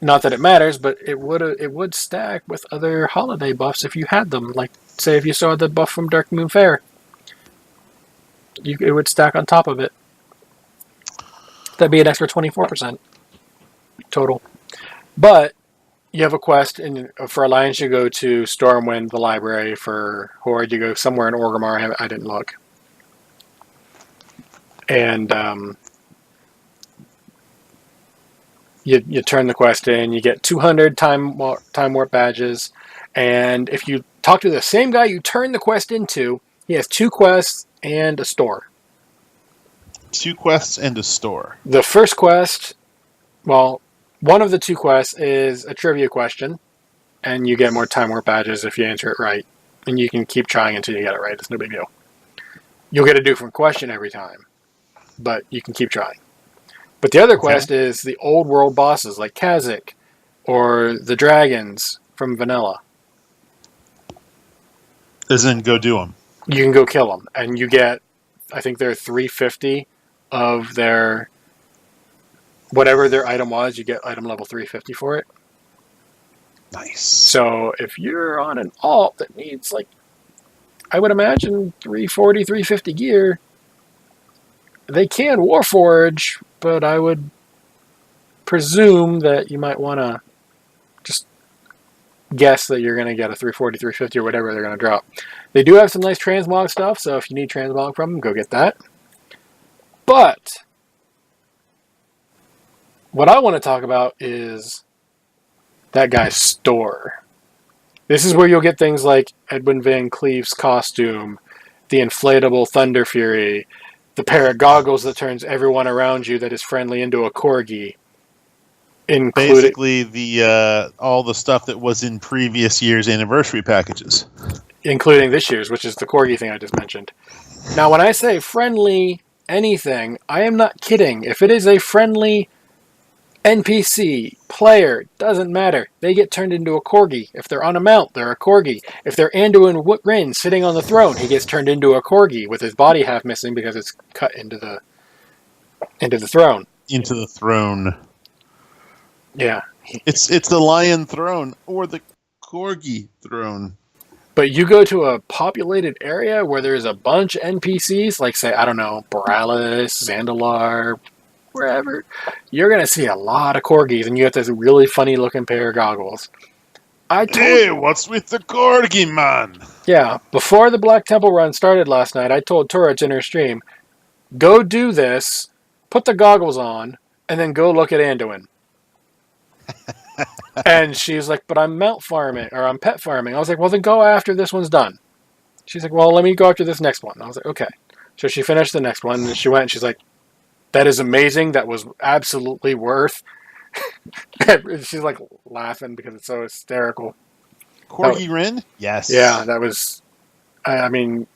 not that it matters, but it would stack with other holiday buffs if you had them. Like, say, if you saw the buff from Dark Moon Fair, it would stack on top of it. That'd be an extra 24% total. But you have a quest, and for Alliance you go to Stormwind, the library. For Horde you go somewhere in Orgrimmar. I didn't look. And you turn the quest in. You get 200 time warp badges, and if you talk to the same guy you turn the quest into, he has 2 quests and a store.
2 quests and a store.
The first quest, well, one of the 2 quests is a trivia question, and you get more time warp badges if you answer it right. And you can keep trying until you get it right. It's no big deal. You'll get a different question every time, but you can keep trying. But the other quest is the old world bosses like Kha'Zix or the dragons from Vanilla.
As in, go do them.
You can go kill them, and you get, I think they're 350 of their, whatever their item was, you get item level 350 for it.
Nice.
So if you're on an alt that needs, like, I would imagine 340, 350 gear, they can Warforge, but I would presume that you might want to just guess that you're going to get a 340, 350 or whatever they're going to drop. They do have some nice transmog stuff, so if you need transmog from them, go get that. But what I want to talk about is that guy's store. This is where you'll get things like Edwin Van Cleef's costume, the inflatable Thunder Fury, the pair of goggles that turns everyone around you that is friendly into a corgi.
Basically, the all the stuff that was in previous year's anniversary packages.
Including this year's, which is the corgi thing I just mentioned. Now, when I say friendly anything, I am not kidding. If it is a friendly NPC, player, doesn't matter. They get turned into a corgi. If they're on a mount, they're a corgi. If they're Anduin Rin sitting on the throne, he gets turned into a corgi with his body half missing because it's cut into the throne.
Into the throne.
Yeah.
It's the lion throne or the corgi throne.
But you go to a populated area where there's a bunch of NPCs, like, say, I don't know, Borealis, Zandalar, wherever, you're going to see a lot of corgis, and you have this really funny-looking pair of goggles.
Hey, what's with the corgi, man?
Yeah, before the Black Temple run started last night, I told Turrets in her stream, go do this, put the goggles on, and then go look at Anduin. And she's like, but I'm mount farming, or I'm pet farming. I was like, well, then go after this one's done. She's like, well, let me go after this next one. I was like, okay. So she finished the next one, and she went, and she's like, that is amazing. That was absolutely worth. She's like laughing because it's so hysterical.
Corgi Rin? Yes.
Yeah, that was, I mean,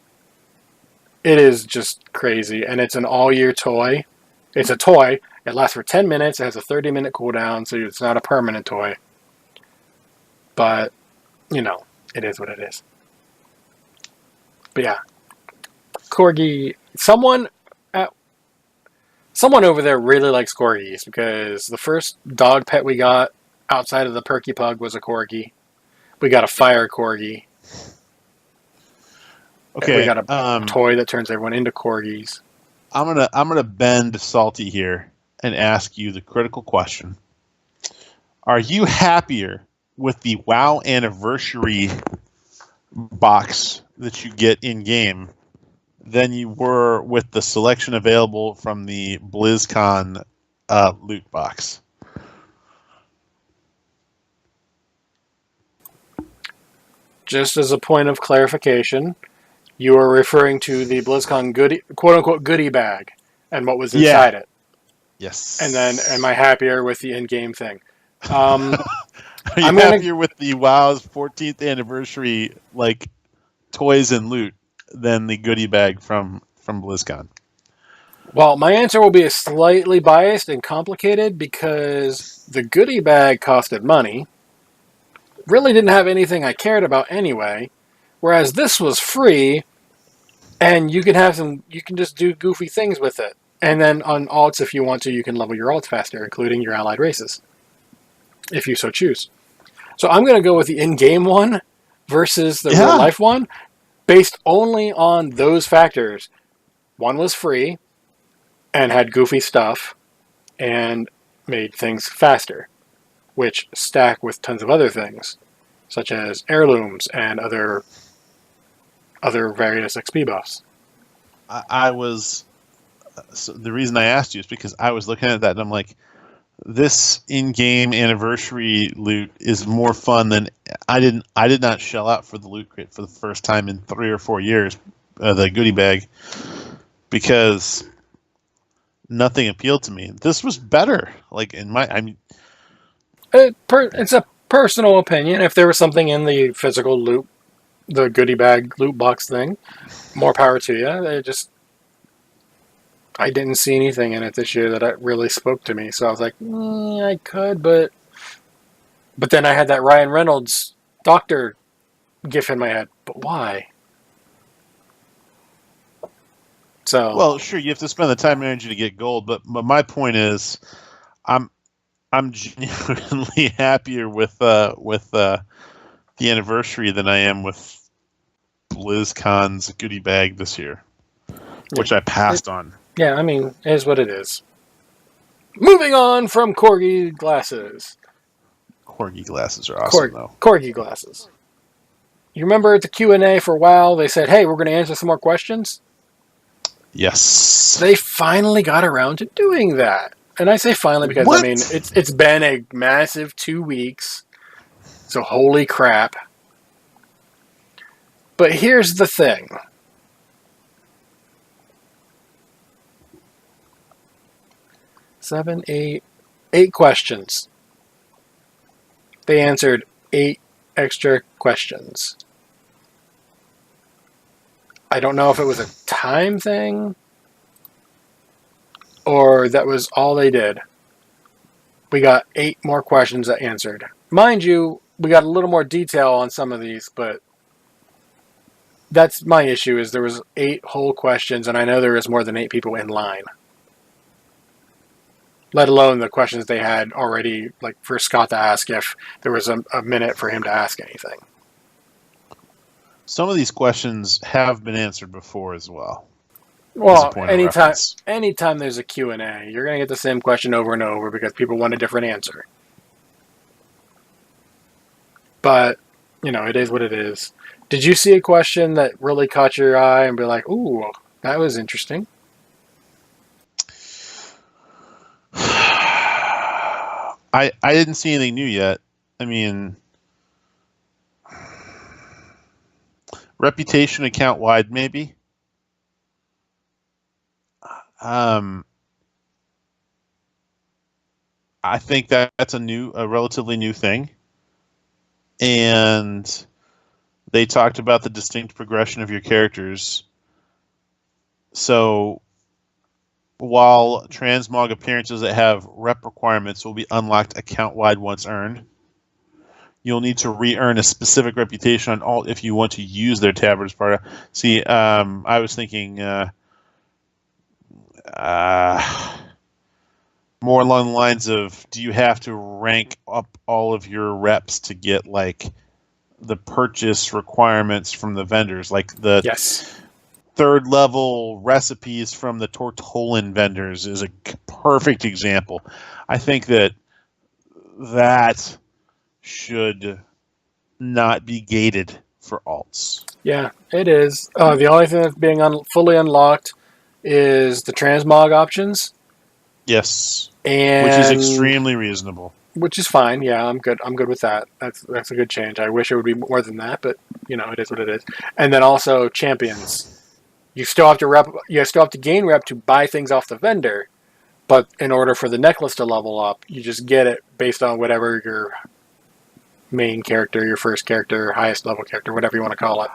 it is just crazy. And it's an all-year toy. It's a toy. It lasts for 10 minutes. It has a 30-minute cooldown, so it's not a permanent toy. But, you know, it is what it is. But yeah, corgi. Someone over there really likes corgis because the first dog pet we got outside of the Perky Pug was a corgi. We got a fire corgi.
Okay,
we got a toy that turns everyone into corgis.
I'm gonna bend salty here and ask you the critical question: are you happier with the WoW Anniversary box that you get in game than you were with the selection available from the BlizzCon loot box?
Just as a point of clarification, you are referring to the BlizzCon goodie, quote-unquote goodie bag and what was inside it.
Yes.
And then, am I happier with the in-game thing?
Are you happier with the WoW's 14th anniversary like toys and loot than the goodie bag from BlizzCon?
Well, my answer will be slightly biased and complicated because the goodie bag costed money. Really didn't have anything I cared about anyway. Whereas this was free, and you can just do goofy things with it. And then on alts, if you want to, you can level your alts faster, including your allied races, if you so choose. So I'm going to go with the in-game one versus the real-life one, based only on those factors. One was free and had goofy stuff and made things faster, which stack with tons of other things, such as heirlooms and other various XP buffs.
So the reason I asked you is because I was looking at that and I'm like, this in-game anniversary loot is more fun than I did not shell out for the loot crate for the first time in 3 or 4 years, the goodie bag, because nothing appealed to me. This was better. Like
it's a personal opinion. If there was something in the physical loot, the goodie bag loot box thing, more power to you. I didn't see anything in it this year that really spoke to me. So I was like, I could, but then I had that Ryan Reynolds doctor gif in my head. But why? So,
well, sure, you have to spend the time and energy to get gold, but my point is, I'm genuinely happier with the anniversary than I am with BlizzCon's goodie bag this year, which I passed on.
Yeah, I mean, it is what it is. Moving on from corgi glasses.
Corgi glasses are awesome, though.
Corgi glasses. You remember at the Q&A for a while, they said, hey, we're going to answer some more questions?
Yes.
They finally got around to doing that. And I say finally because,
What?
I mean, it's been a massive 2 weeks. So holy crap. But here's the thing. Eight questions. They answered 8 extra questions. I don't know if it was a time thing or that was all they did. We got 8 more questions that answered. Mind you, we got a little more detail on some of these, but that's my issue is there was 8 whole questions, and I know there was more than 8 people in line. Let alone the questions they had already, like for Scott to ask if there was a minute for him to ask anything.
Some of these questions have been answered before as well.
Well, anytime there's a Q&A, you're going to get the same question over and over because people want a different answer. But, you know, it is what it is. Did you see a question that really caught your eye and be like, ooh, that was interesting?
I didn't see anything new yet. I mean, reputation account wide, maybe. I think that's a relatively new thing, and they talked about the distinct progression of your characters. So, while transmog appearances that have rep requirements will be unlocked account-wide once earned, you'll need to re-earn a specific reputation on alt if you want to use their tabard as part of. See, I was thinking more along the lines of, do you have to rank up all of your reps to get like the purchase requirements from the vendors, like the third level recipes from the Tortollan vendors is a perfect example. I think that should not be gated for alts.
Yeah, it is. The only thing that's being fully unlocked is the transmog options.
Yes,
and
which is extremely reasonable.
Which is fine. Yeah, I'm good. I'm good with that. That's a good change. I wish it would be more than that, but you know, it is what it is. And then also champions. You still have to gain rep to buy things off the vendor, but in order for the necklace to level up, you just get it based on whatever your main character, your first character, highest level character, whatever you want to call it.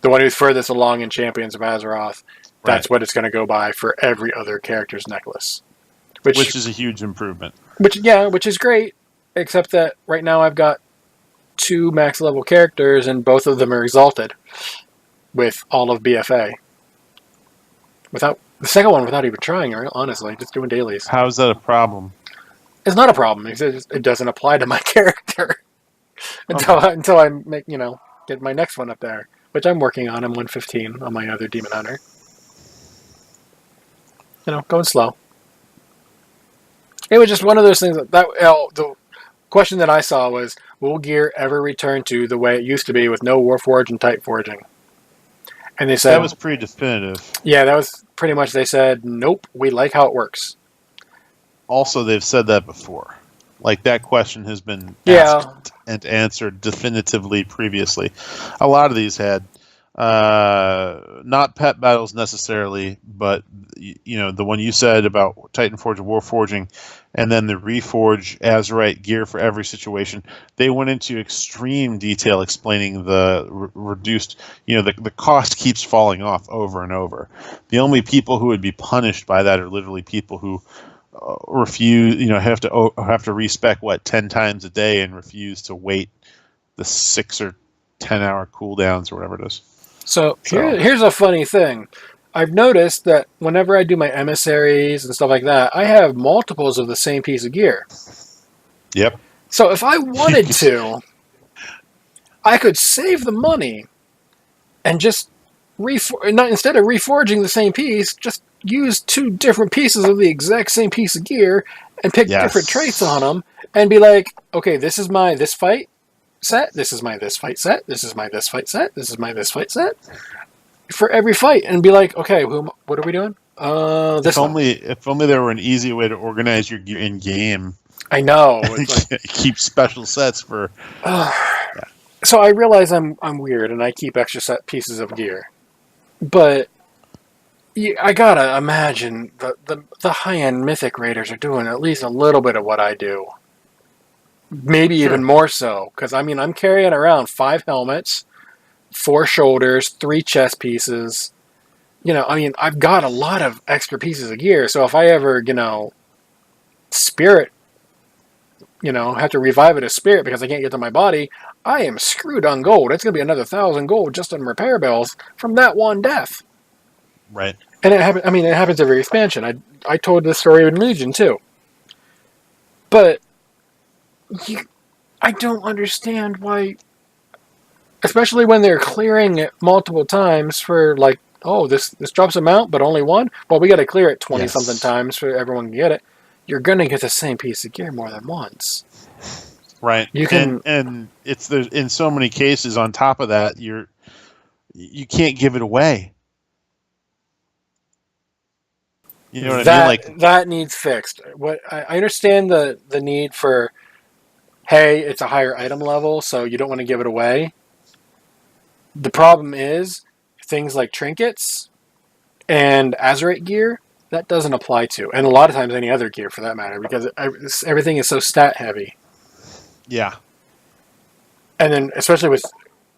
The one who's furthest along in Champions of Azeroth, that's what it's going to go by for every other character's necklace. Which
is a huge improvement.
Which is great, except that right now I've got 2 max level characters and both of them are exalted with all of BFA. The second one without even trying, honestly, just doing dailies.
How is that a problem?
It's not a problem. It doesn't apply to my character until I make, get my next one up there, which I'm working on. I'm 115 on my other Demon Hunter. Going slow. It was just one of those things the question that I saw was, will gear ever return to the way it used to be with no Warforge and Type Forging? And they said...
That was pretty definitive.
Yeah, that was pretty much, they said, nope, we like how it works.
Also, they've said that before. Like, that question has been asked and answered definitively previously. A lot of these had not pet battles necessarily, but the one you said about Titanforge and Warforging, and then the Reforge Azerite gear for every situation. They went into extreme detail explaining the reduced, the cost keeps falling off over and over. The only people who would be punished by that are literally people who refuse, have to respec 10 times a day and refuse to wait the 6 or 10 hour cooldowns or whatever it is.
So
So
here's a funny thing. I've noticed that whenever I do my emissaries and stuff like that, I have multiples of the same piece of gear.
yep.
So if I wanted to, I could save the money and just not instead of reforging the same piece, just use two different pieces of the exact same piece of gear and pick different traits on them and be like, okay, this is my this fight set, this is my this fight set, this is my this fight set, this is my this fight set for every fight, and be like, okay, what are we doing? This
if only there were an easy way to organize your gear in game.
I know. It's like,
keep special sets for.
So I realize I'm weird and I keep extra set pieces of gear, but I gotta imagine the high end mythic raiders are doing at least a little bit of what I do, maybe even more so. Because I mean, I'm carrying around 5 helmets, 4 shoulders, 3 chest pieces. I mean, I've got a lot of extra pieces of gear. So if I ever, spirit, have to revive it as spirit because I can't get to my body, I am screwed on gold. It's going to be another 1,000 gold just on repair bills from that one death.
Right.
And it happens every expansion. I told this story in Legion too. But I don't understand why, especially when they're clearing it multiple times for like, oh, this drops a mount, but only one. Well, we got to clear it 20-something times for everyone to get it. You're going to get the same piece of gear more than once.
Right.
You can,
and it's in so many cases. On top of that, you can't give it away. You know what I mean? Like
that needs fixed. What I understand the need for, hey, it's a higher item level, so you don't want to give it away. The problem is things like trinkets and Azerite gear, that doesn't apply to, and a lot of times any other gear for that matter, because everything is so stat heavy.
Yeah.
And then especially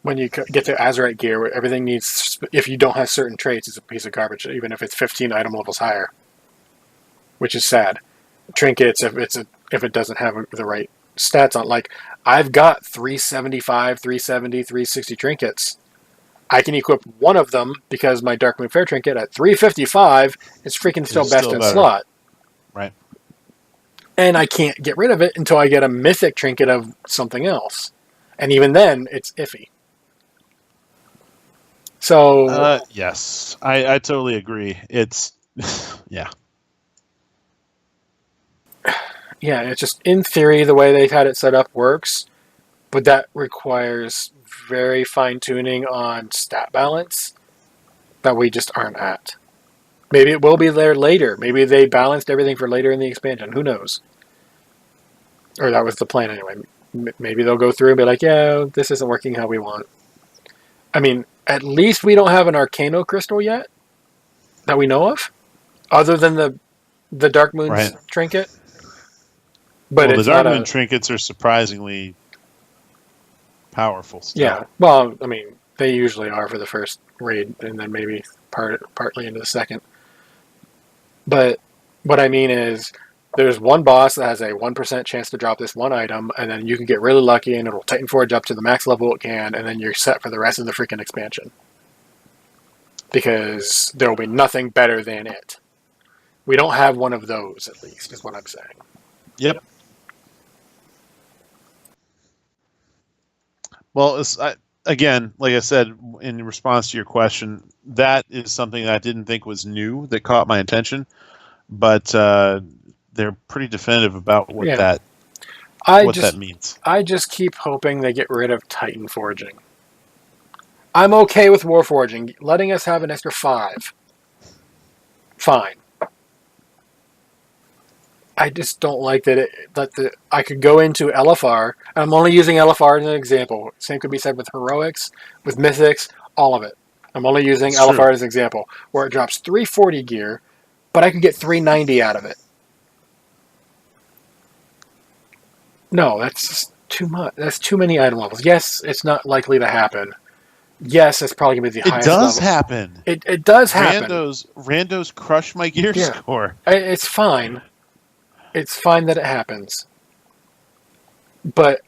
when you get to Azerite gear, where everything needs, if you don't have certain traits, it's a piece of garbage, even if it's 15 item levels higher, which is sad. Trinkets, if it doesn't have the right stats on, like I've got 375, 370, 360 trinkets. I can equip one of them because my Darkmoon Fair trinket at 355 is freaking still best in slot.
Right.
And I can't get rid of it until I get a mythic trinket of something else. And even then, it's iffy. So...
yes, I totally agree. It's... yeah.
Yeah, it's just, in theory, the way they've had it set up works, but that requires very fine-tuning on stat balance that we just aren't at. Maybe it will be there later. Maybe they balanced everything for later in the expansion. Who knows? Or that was the plan anyway. Maybe they'll go through and be like, yeah, this isn't working how we want. I mean, at least we don't have an Arcano Crystal yet that we know of, other than the Dark Moon's trinket. But
the Dark Moon trinkets are surprisingly powerful still.
Yeah, well, I mean, they usually are for the first raid, and then maybe partly into the second. But what I mean is, there's one boss that has a 1% chance to drop this one item, and then you can get really lucky, and it'll Titan Forge up to the max level it can, and then you're set for the rest of the freaking expansion. Because there will be nothing better than it. We don't have one of those, at least, is what I'm saying.
Yep. Well, again, like I said, in response to your question, that is something that I didn't think was new that caught my attention, but they're pretty definitive about what that means.
I just keep hoping they get rid of Titan Forging. I'm okay with Warforging, letting us have an extra 5. Fine. I just don't like that I could go into LFR, and I'm only using LFR as an example. Same could be said with Heroics, with Mythics, all of it. I'm only using LFR as an example, where it drops 340 gear, but I could get 390 out of it. No, that's just too much. That's too many item levels. Yes, it's not likely to happen. Yes, it's probably going to be the highest level.
It does happen.
It does happen.
Randos crush my gear score.
It's fine. It's fine that it happens. But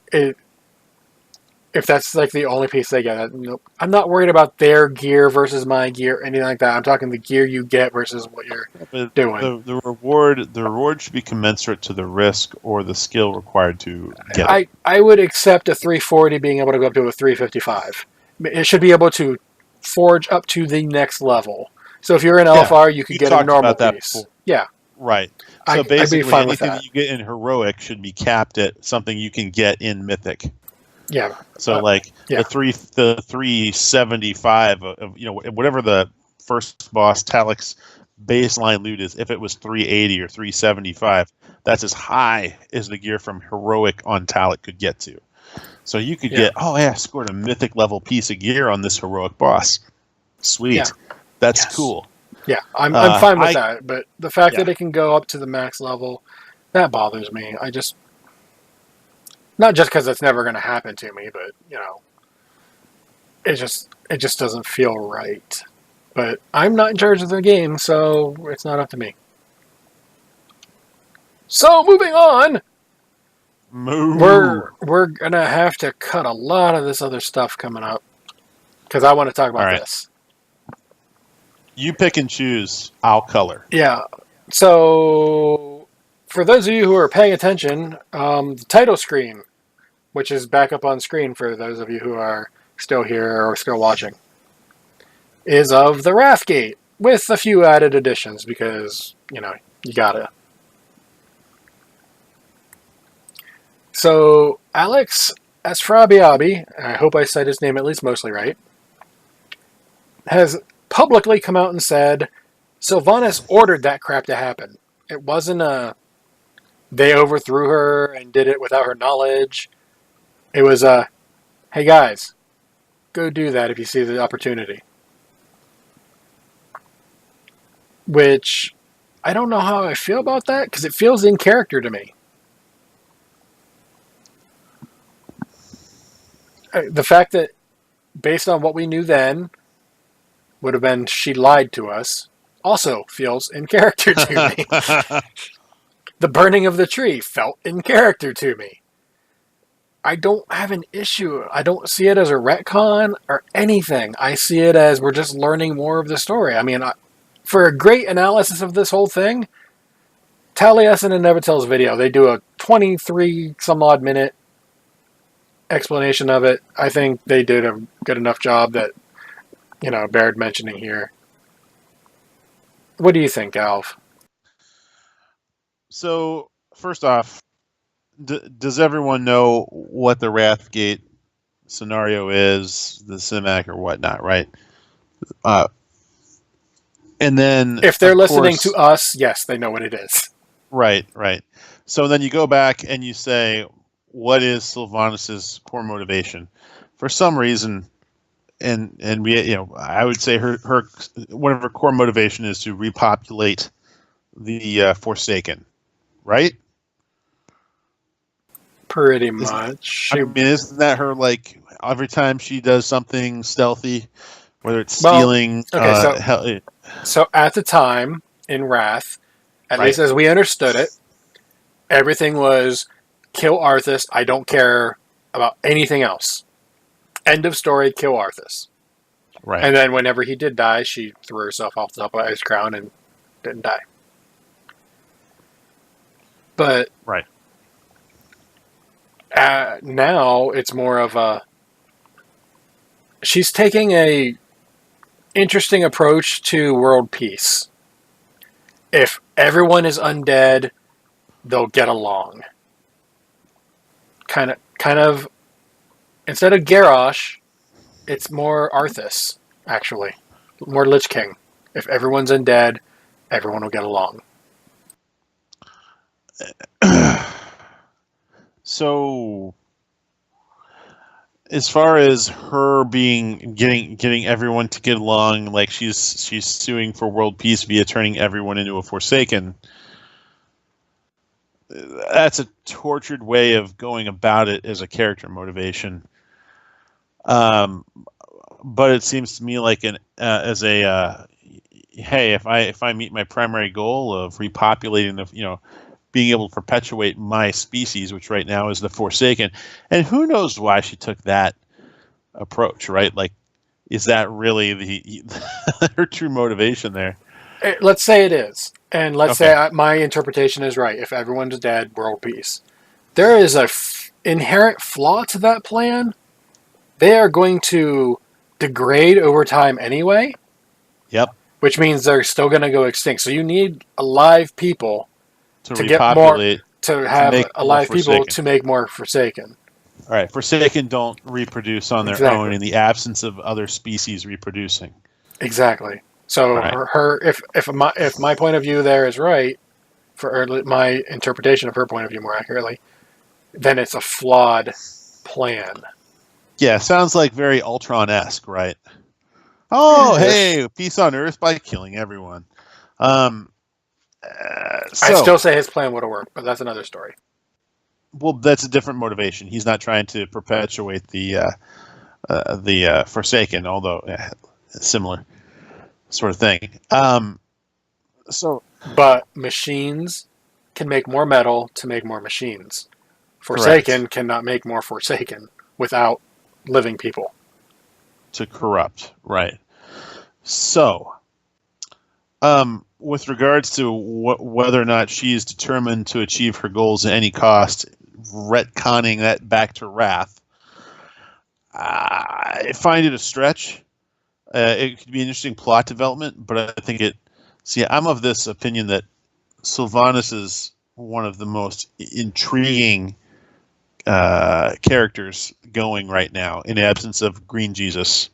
if that's like the only piece they get, nope. I'm not worried about their gear versus my gear, anything like that. I'm talking the gear you get versus what you're doing.
The reward should be commensurate to the risk or the skill required to get it.
I would accept a 340 being able to go up to a 355. It should be able to forge up to the next level. So if you're in LFR, you could get a normal piece. Before. Yeah.
Right. So basically, anything that you get in Heroic should be capped at something you can get in Mythic.
Yeah.
So the 375 of whatever the first boss Talik's baseline loot is, if it was 380 or 375, that's as high as the gear from Heroic on Talik could get to. So you could get, I scored a Mythic level piece of gear on this Heroic boss. Sweet. Yeah. That's cool.
Yeah, I'm fine with that. But the fact that it can go up to the max level, that bothers me. Not just because it's never going to happen to me, but it just doesn't feel right. But I'm not in charge of the game, so it's not up to me. So moving on, we're gonna have to cut a lot of this other stuff coming up because I want to talk about this.
You pick and choose. I'll color.
Yeah. So, for those of you who are paying attention, the title screen, which is back up on screen for those of you who are still here or still watching, is of the Wrathgate with a few added additions because, you gotta. So, Alex Asfrabiabi, I hope I said his name at least mostly right, has publicly come out and said Sylvanas ordered that crap to happen. It wasn't they overthrew her and did it without her knowledge. It was hey guys, go do that if you see the opportunity. Which, I don't know how I feel about that, because it feels in character to me. The fact that, based on what we knew then, would have been she lied to us, also feels in character to me. The burning of the tree felt in character to me. I don't have an issue. I don't see it as a retcon or anything. I see it as we're just learning more of the story. I mean, for a great analysis of this whole thing, Taliesin and Nevitel's video, they do a 23 some odd minute explanation of it. I think they did a good enough job that bared mentioning here. What do you think, Galv?
So, first off, does everyone know what the Wrathgate scenario is, the Cimac or whatnot, right? And then,
if they're listening to us, yes, they know what it is.
Right. So then you go back and you say, what is Sylvanas' core motivation? For some reason, and we, I would say her one of her core motivation is to repopulate the Forsaken, right?
Pretty much.
Isn't that her, like, every time she does something stealthy, whether it's stealing?
Okay, so at the time in Wrath, at least as we understood it, everything was kill Arthas. I don't care about anything else. End of story, kill Arthas.
Right.
And then whenever he did die, she threw herself off the top of his crown and didn't die. But now it's more of a... She's taking a interesting approach to world peace. If everyone is undead, they'll get along. Kind of instead of Garrosh, it's more Arthas, actually. More Lich King. If everyone's undead, everyone will get along.
So, as far as her getting everyone to get along, like she's suing for world peace via turning everyone into a Forsaken, that's a tortured way of going about it as a character motivation. But it seems to me like hey, if I meet my primary goal of repopulating the, being able to perpetuate my species, which right now is the Forsaken, and who knows why she took that approach, right? Like, is that really her true motivation there?
Let's say it is. And let's
Okay.
say my interpretation is right. If everyone's dead, world peace. There is a inherent flaw to that plan. They are going to degrade over time anyway.
Yep.
Which means they're still going to go extinct. So you need alive people
To
to get more,
repopulate,
to
to
have
make more
alive people
Forsaken.
to make more Forsaken.
All right. Forsaken don't reproduce on their
Exactly.
own in the absence of other species reproducing.
Exactly. So
Right.
if my point of view there is right, or my interpretation of her point of view more accurately, then it's a flawed plan.
Yeah, sounds like very Ultron-esque, right? Oh, hey, peace on Earth by killing everyone.
I still
So,
say his plan would have worked, but that's another story.
well, that's a different motivation. He's not trying to perpetuate the Forsaken, although similar sort of thing. So,
But machines can make more metal to make more machines. Forsaken
correct.
cannot make more Forsaken without living people.
To corrupt, right? So, with regards to whether or not she's determined to achieve her goals at any cost, retconning that back to Wrath, I find it a stretch. It could be an interesting plot development, but I think it. See, I'm of this opinion that Sylvanas is one of the most intriguing characters going right now, in absence of Green Jesus.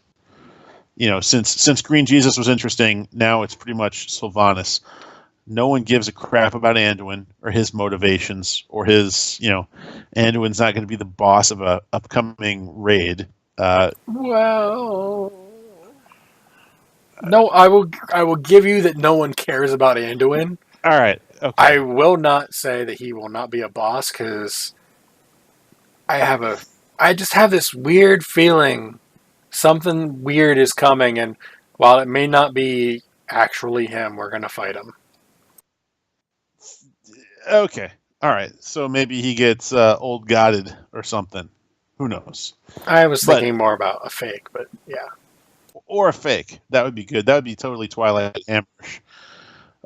You know, since Green Jesus was interesting, now it's pretty much Sylvanas. No one gives a crap about Anduin or his motivations or his, Anduin's not going to be the boss of a upcoming raid.
Well, no, I will give you that no one cares about Anduin.
All right. Okay.
I will not say that he will not be a boss because I just have this weird feeling something weird is coming, and while it may not be actually him, we're gonna fight him.
Okay. All right. So maybe he gets old godded or something. Who knows?
I was
But
thinking more about a fake, but yeah.
or a fake. That would be good. That would be totally Twilight Ambush.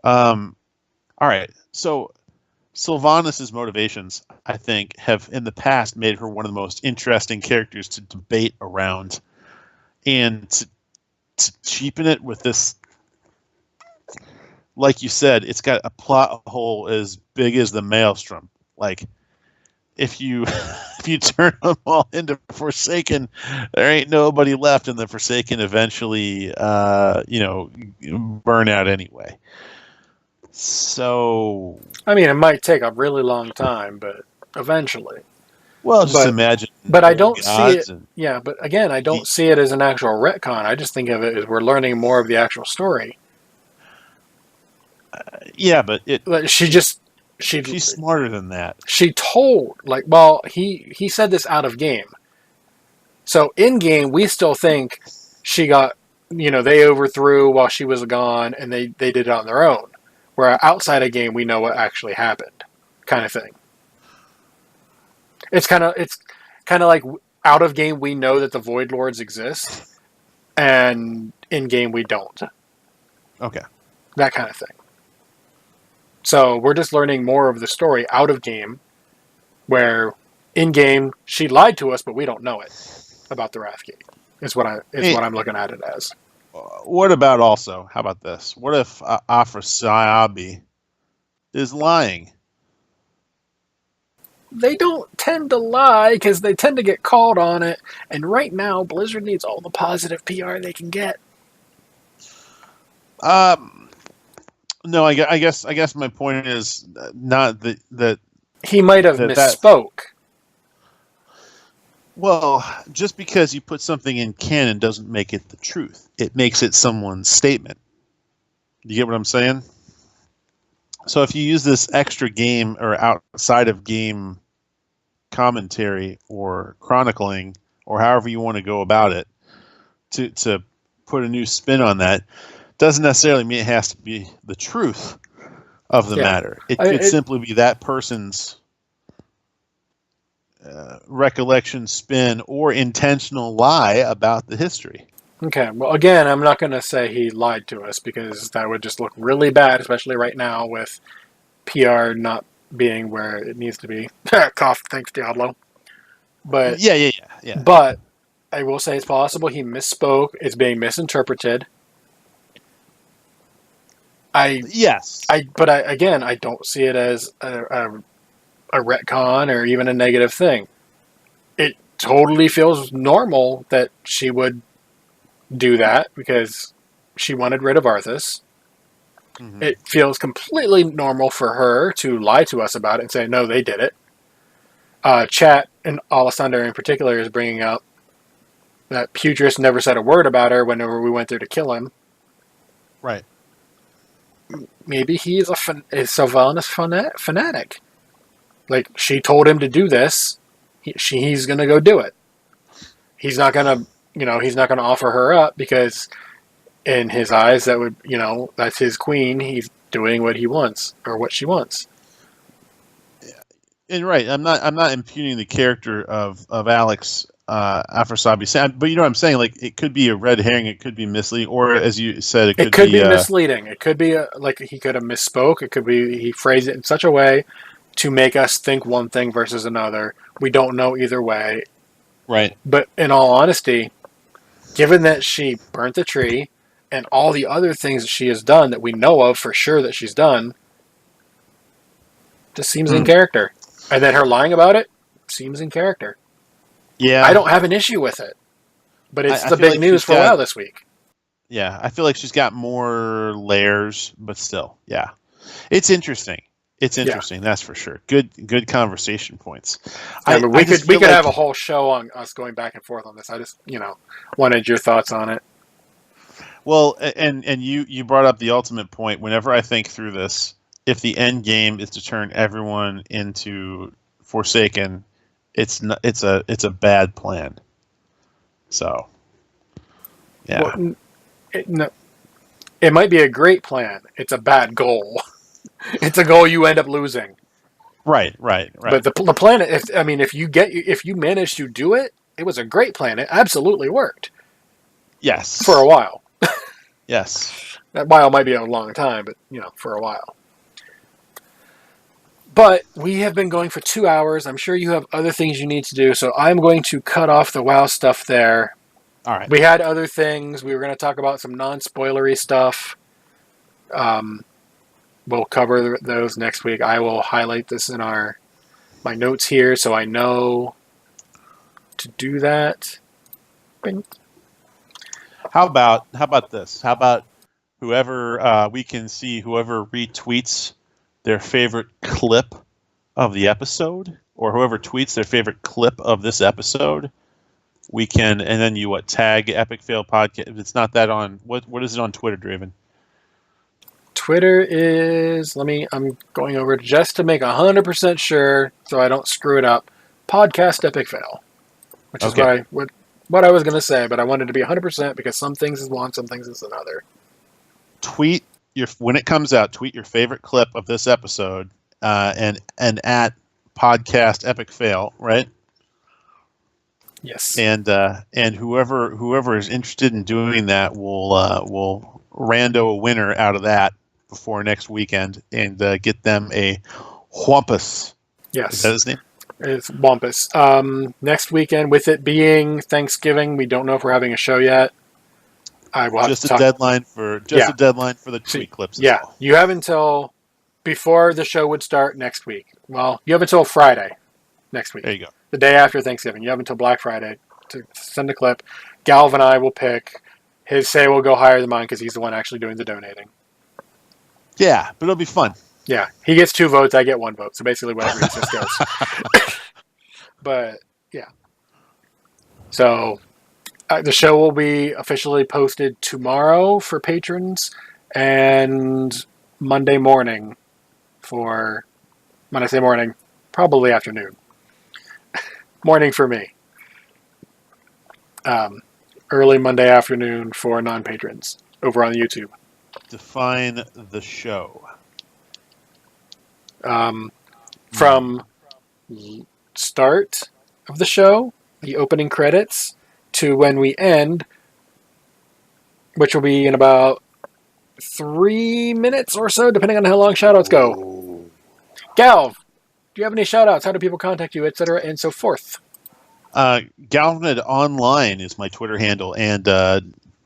All right. So Sylvanas' motivations, I think, have in the past made her one of the most interesting characters to debate around, and to cheapen it with this, like you said, it's got a plot hole as big as the maelstrom. Like, if you if you turn them all into Forsaken, there ain't nobody left, and the Forsaken eventually, burn out anyway. So,
I mean, it might take a really long time, but eventually.
well, just imagine.
But I don't see it.
And,
Yeah, but again, I don't see it as an actual retcon. I just think of it as we're learning more of the actual story.
Yeah, but
she's
smarter than that.
She told he said this out of game. So in game, we still think she got, they overthrew while she was gone, and they did it on their own. Where outside of game, we know what actually happened, kind of thing. It's kind of like out of game, we know that the Void Lords exist, and in game we don't.
Okay.
That kind of thing. So we're just learning more of the story out of game, where in game she lied to us, but we don't know it about the Wrathgate. Is what I'm looking at it as.
What about also? How about this? What if Afrasiabi is lying?
They don't tend to lie because they tend to get called on it, and right now Blizzard needs all the positive PR they can get.
No, I guess my point is not that
he might have misspoke.
Well, just because you put something in canon doesn't make it the truth. It makes it someone's statement. You get what I'm saying? So if you use this extra game or outside of game commentary or chronicling or however you want to go about it to put a new spin on that, doesn't necessarily mean it has to be the truth of the matter. It could simply be that person's recollection, spin, or intentional lie about the history.
Okay, well, again, I'm not going to say he lied to us because that would just look really bad, especially right now with PR not being where it needs to be. Cough, thanks, Diablo. But
Yeah.
But I will say it's possible he misspoke. It's being misinterpreted.
Yes.
Again, I don't see it as a retcon or even a negative thing. It totally feels normal that she would do that because she wanted rid of Arthas. Mm-hmm. It feels completely normal for her to lie to us about it and say, no, they did it. Chat, and Alessander in particular, is bringing up that Putris never said a word about her whenever we went there to kill him.
Right.
Maybe he's a Sylvanas fanatic. Like, she told him to do this. He's going to go do it. He's not going to, he's not going to offer her up because in his eyes, that would, that's his queen. He's doing what he wants or what she wants.
And right, I'm not impugning the character of Alex Afrosabi, but you know what I'm saying? Like, it could be a red herring, it could be misleading, or as you said, it could be
misleading. It could be like he could have misspoke. It could be he phrased it in such a way to make us think one thing versus another. We don't know either way.
Right.
But in all honesty, given that she burnt the tree and all the other things that she has done that we know of for sure that she's done, just seems in character. And then her lying about it seems in character.
Yeah.
I don't have an issue with it. But it's the big news for a while this week.
Yeah, I feel like she's got more layers, but still, yeah. It's interesting. That's for sure. Good conversation points.
Yeah, we could have a whole show on us going back and forth on this. I just, wanted your thoughts on it.
Well, and you brought up the ultimate point. Whenever I think through this, if the end game is to turn everyone into Forsaken, it's a bad plan. So, yeah.
Well, it might be a great plan. It's a bad goal. It's a goal you end up losing.
Right.
But the plan, if you manage to do it, it was a great plan. It absolutely worked.
Yes.
For a while.
Yes.
That while might be a long time, but for a while. But we have been going for 2 hours. I'm sure you have other things you need to do, so I'm going to cut off the WoW stuff there.
All right.
We had other things. We were going to talk about some non-spoilery stuff. We'll cover those next week. I will highlight this in my notes here so I know to do that. Bing.
How about this? How about whoever we can see whoever retweets their favorite clip of the episode, or whoever tweets their favorite clip of this episode, we can, and then you tag Epic Fail Podcast. If it's not that on what is it on Twitter, Draven?
Twitter is, I'm going over just to make 100% sure so I don't screw it up. Podcast Epic Fail, which is what I was going to say, but I wanted to be 100% because some things is one, some things is another.
Tweet when it comes out, tweet your favorite clip of this episode, and at Podcast Epic Fail, right?
Yes.
And whoever is interested in doing that will rando a winner out of that before next weekend and get them a Wampus.
Yes.
Is that his name?
It's Wampus. Next weekend, with it being Thanksgiving, we don't know if we're having a show yet. I will have
a deadline for the tweet clips.
Yeah, well. You have until before the show would start next week. Well, you have until Friday next week.
There you go.
The day after Thanksgiving. You have until Black Friday to send a clip. Galv and I will pick. His say will go higher than mine because he's the one actually doing the donating.
Yeah, but it'll be fun.
Yeah, he gets 2 votes. I get 1 vote. So basically, whatever he says goes. But yeah, so the show will be officially posted tomorrow for patrons and Monday morning for. When I say morning, probably afternoon. Morning for me. Early Monday afternoon for non-patrons over on YouTube.
Define the show.
From start of the show, the opening credits, to when we end, which will be in about 3 minutes or so, depending on how long shoutouts go. Galv, do you have any shoutouts? How do people contact you, etc., and so forth?
Galvnid Online is my Twitter handle, and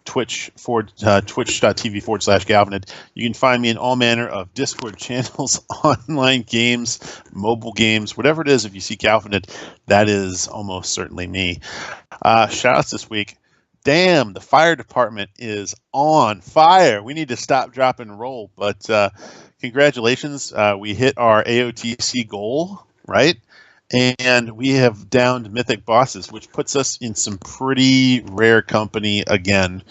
twitch.tv/Galvnid. You can find me in all manner of Discord channels, online games, mobile games, whatever it is. If you see Galvnid, that is almost certainly me. Shoutouts this week. Damn, the fire department is on fire. We need to stop, drop, and roll. But congratulations. We hit our AOTC goal, right? And we have downed mythic bosses, which puts us in some pretty rare company again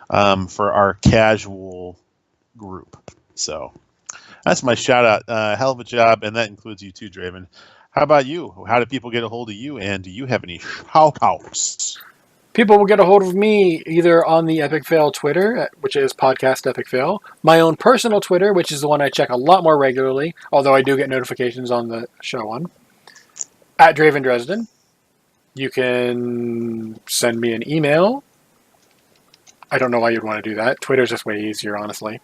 for our casual group. So that's my shout out. Hell of a job, and that includes you too, Draven. How about you? How do people get a hold of you, and do you have any shout outs?
People will get a hold of me either on the Epic Fail Twitter, which is Podcast Epic Fail, my own personal Twitter, which is the one I check a lot more regularly, although I do get notifications on the show one. At Draven Dresden. You can send me an email. I don't know why you'd want to do that. Twitter's just way easier, honestly.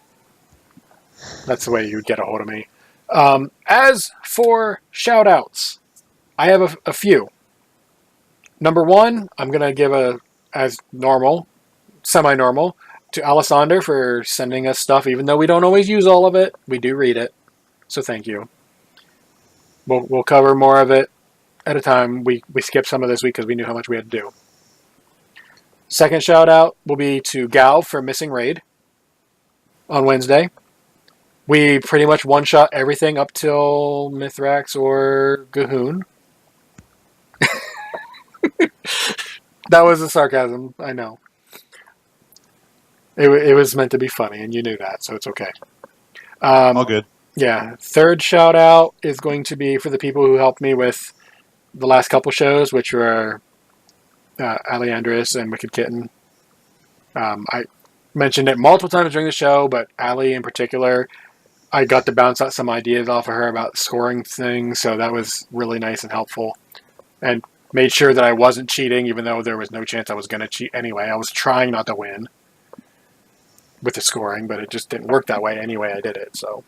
That's the way you'd get a hold of me. As for shout-outs, I have a few. Number one, I'm going to give as normal, semi-normal, to Alessander for sending us stuff, even though we don't always use all of it. We do read it. So thank you. We'll cover more of it at a time. We skipped some of this week because we knew how much we had to do. Second shout out will be to Galv for missing raid on Wednesday. We pretty much one shot everything up till Mithrax or Gahoon. That was a sarcasm, I know. It was meant to be funny, and you knew that, so it's okay.
All good.
Yeah. Third shout out is going to be for the people who helped me with the last couple shows, which were Ali Andrus and Wicked Kitten. I mentioned it multiple times during the show, but Ali in particular, I got to bounce out some ideas off of her about scoring things, so that was really nice and helpful. And made sure that I wasn't cheating, even though there was no chance I was going to cheat anyway. I was trying not to win with the scoring, but it just didn't work that way anyway. I did it, so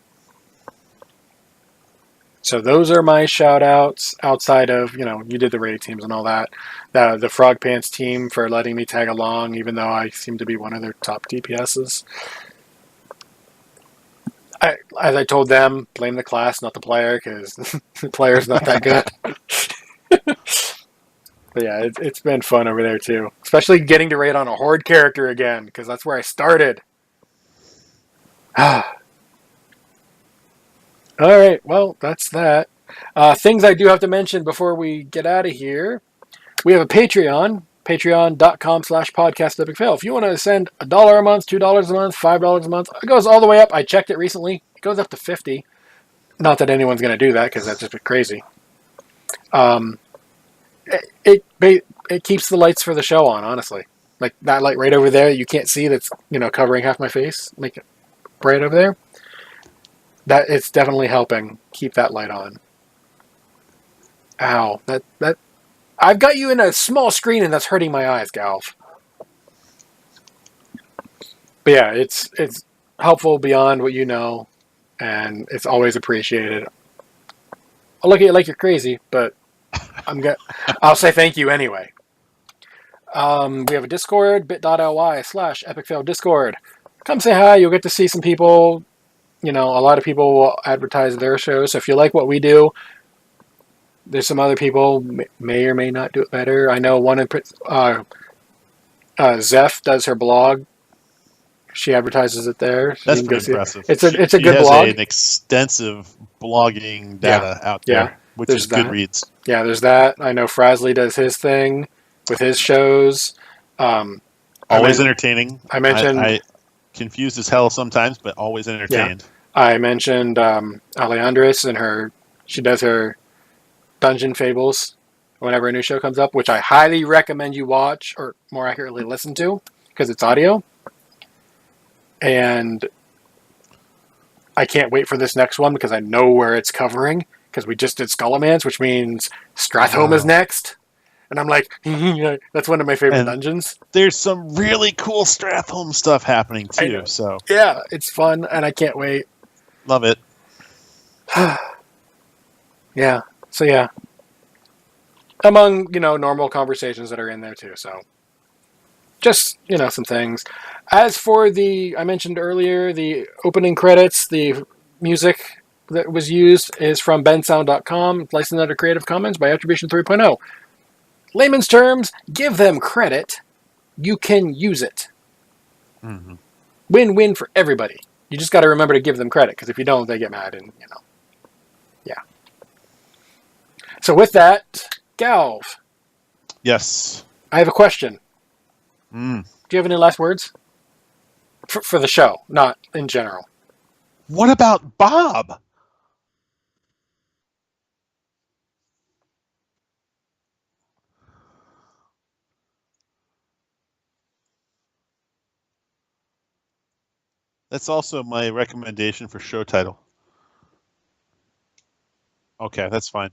those are my shout-outs outside of, you did the raid teams and all that. The Frog Pants team for letting me tag along, even though I seem to be one of their top DPSs. As I told them, blame the class, not the player, because the player's not that good. But yeah, it's been fun over there too. Especially getting to raid on a Horde character again, because that's where I started. Alright, well, that's that. Things I do have to mention before we get out of here. We have a Patreon, patreon.com/podcastepicfail. If you want to send $1 a month, $2 a month, $5 a month, it goes all the way up. I checked it recently. It goes up to $50. Not that anyone's going to do that, because that's just crazy. It keeps the lights for the show on, honestly. Like that light right over there, you can't see, that's covering half my face. Make it bright over there. That it's definitely helping keep that light on. Ow, that I've got you in a small screen and that's hurting my eyes, Galv. But yeah, it's helpful beyond what you know, and it's always appreciated. I'll look at you like you're crazy, but I'll say thank you anyway. We have a Discord, bit.ly/epicfaildiscord. Come say hi. You'll get to see some people. A lot of people will advertise their shows. So if you like what we do, there's some other people may or may not do it better. I know one in Zeph does her blog. She advertises it there. So
that's pretty impressive.
It's a good blog.
She has an extensive blogging data out there, which is good reads.
Yeah, there's that. I know Frasley does his thing with his shows.
Always entertaining.
I mentioned...
I confused as hell sometimes, but always entertained.
Yeah. I mentioned Aleandris and she does her Dungeon Fables whenever a new show comes up, which I highly recommend you watch, or more accurately listen to, because it's audio. And I can't wait for this next one because I know where it's covering, because we just did Skullomance, which means Strathholm is next. And I'm like, that's one of my favorite
And
dungeons.
there's some really cool Strathholm stuff happening
I
too.
know.
So
Yeah, it's fun, and I can't wait.
love it.
Yeah. So yeah, among normal conversations that are in there too. So just some things. As for I mentioned earlier, the opening credits, the music that was used is from bensound.com, licensed under Creative Commons by Attribution 3.0. Layman's terms, give them credit. You can use it.
Mm-hmm.
Win-win for everybody. You just got to remember to give them credit, because if you don't, they get mad, and yeah. So with that, Galv,
Yes.
I have a question.
Mm.
Do you have any last words for the show, not in general?
What about Bob? That's also my recommendation for show title. Okay, that's fine.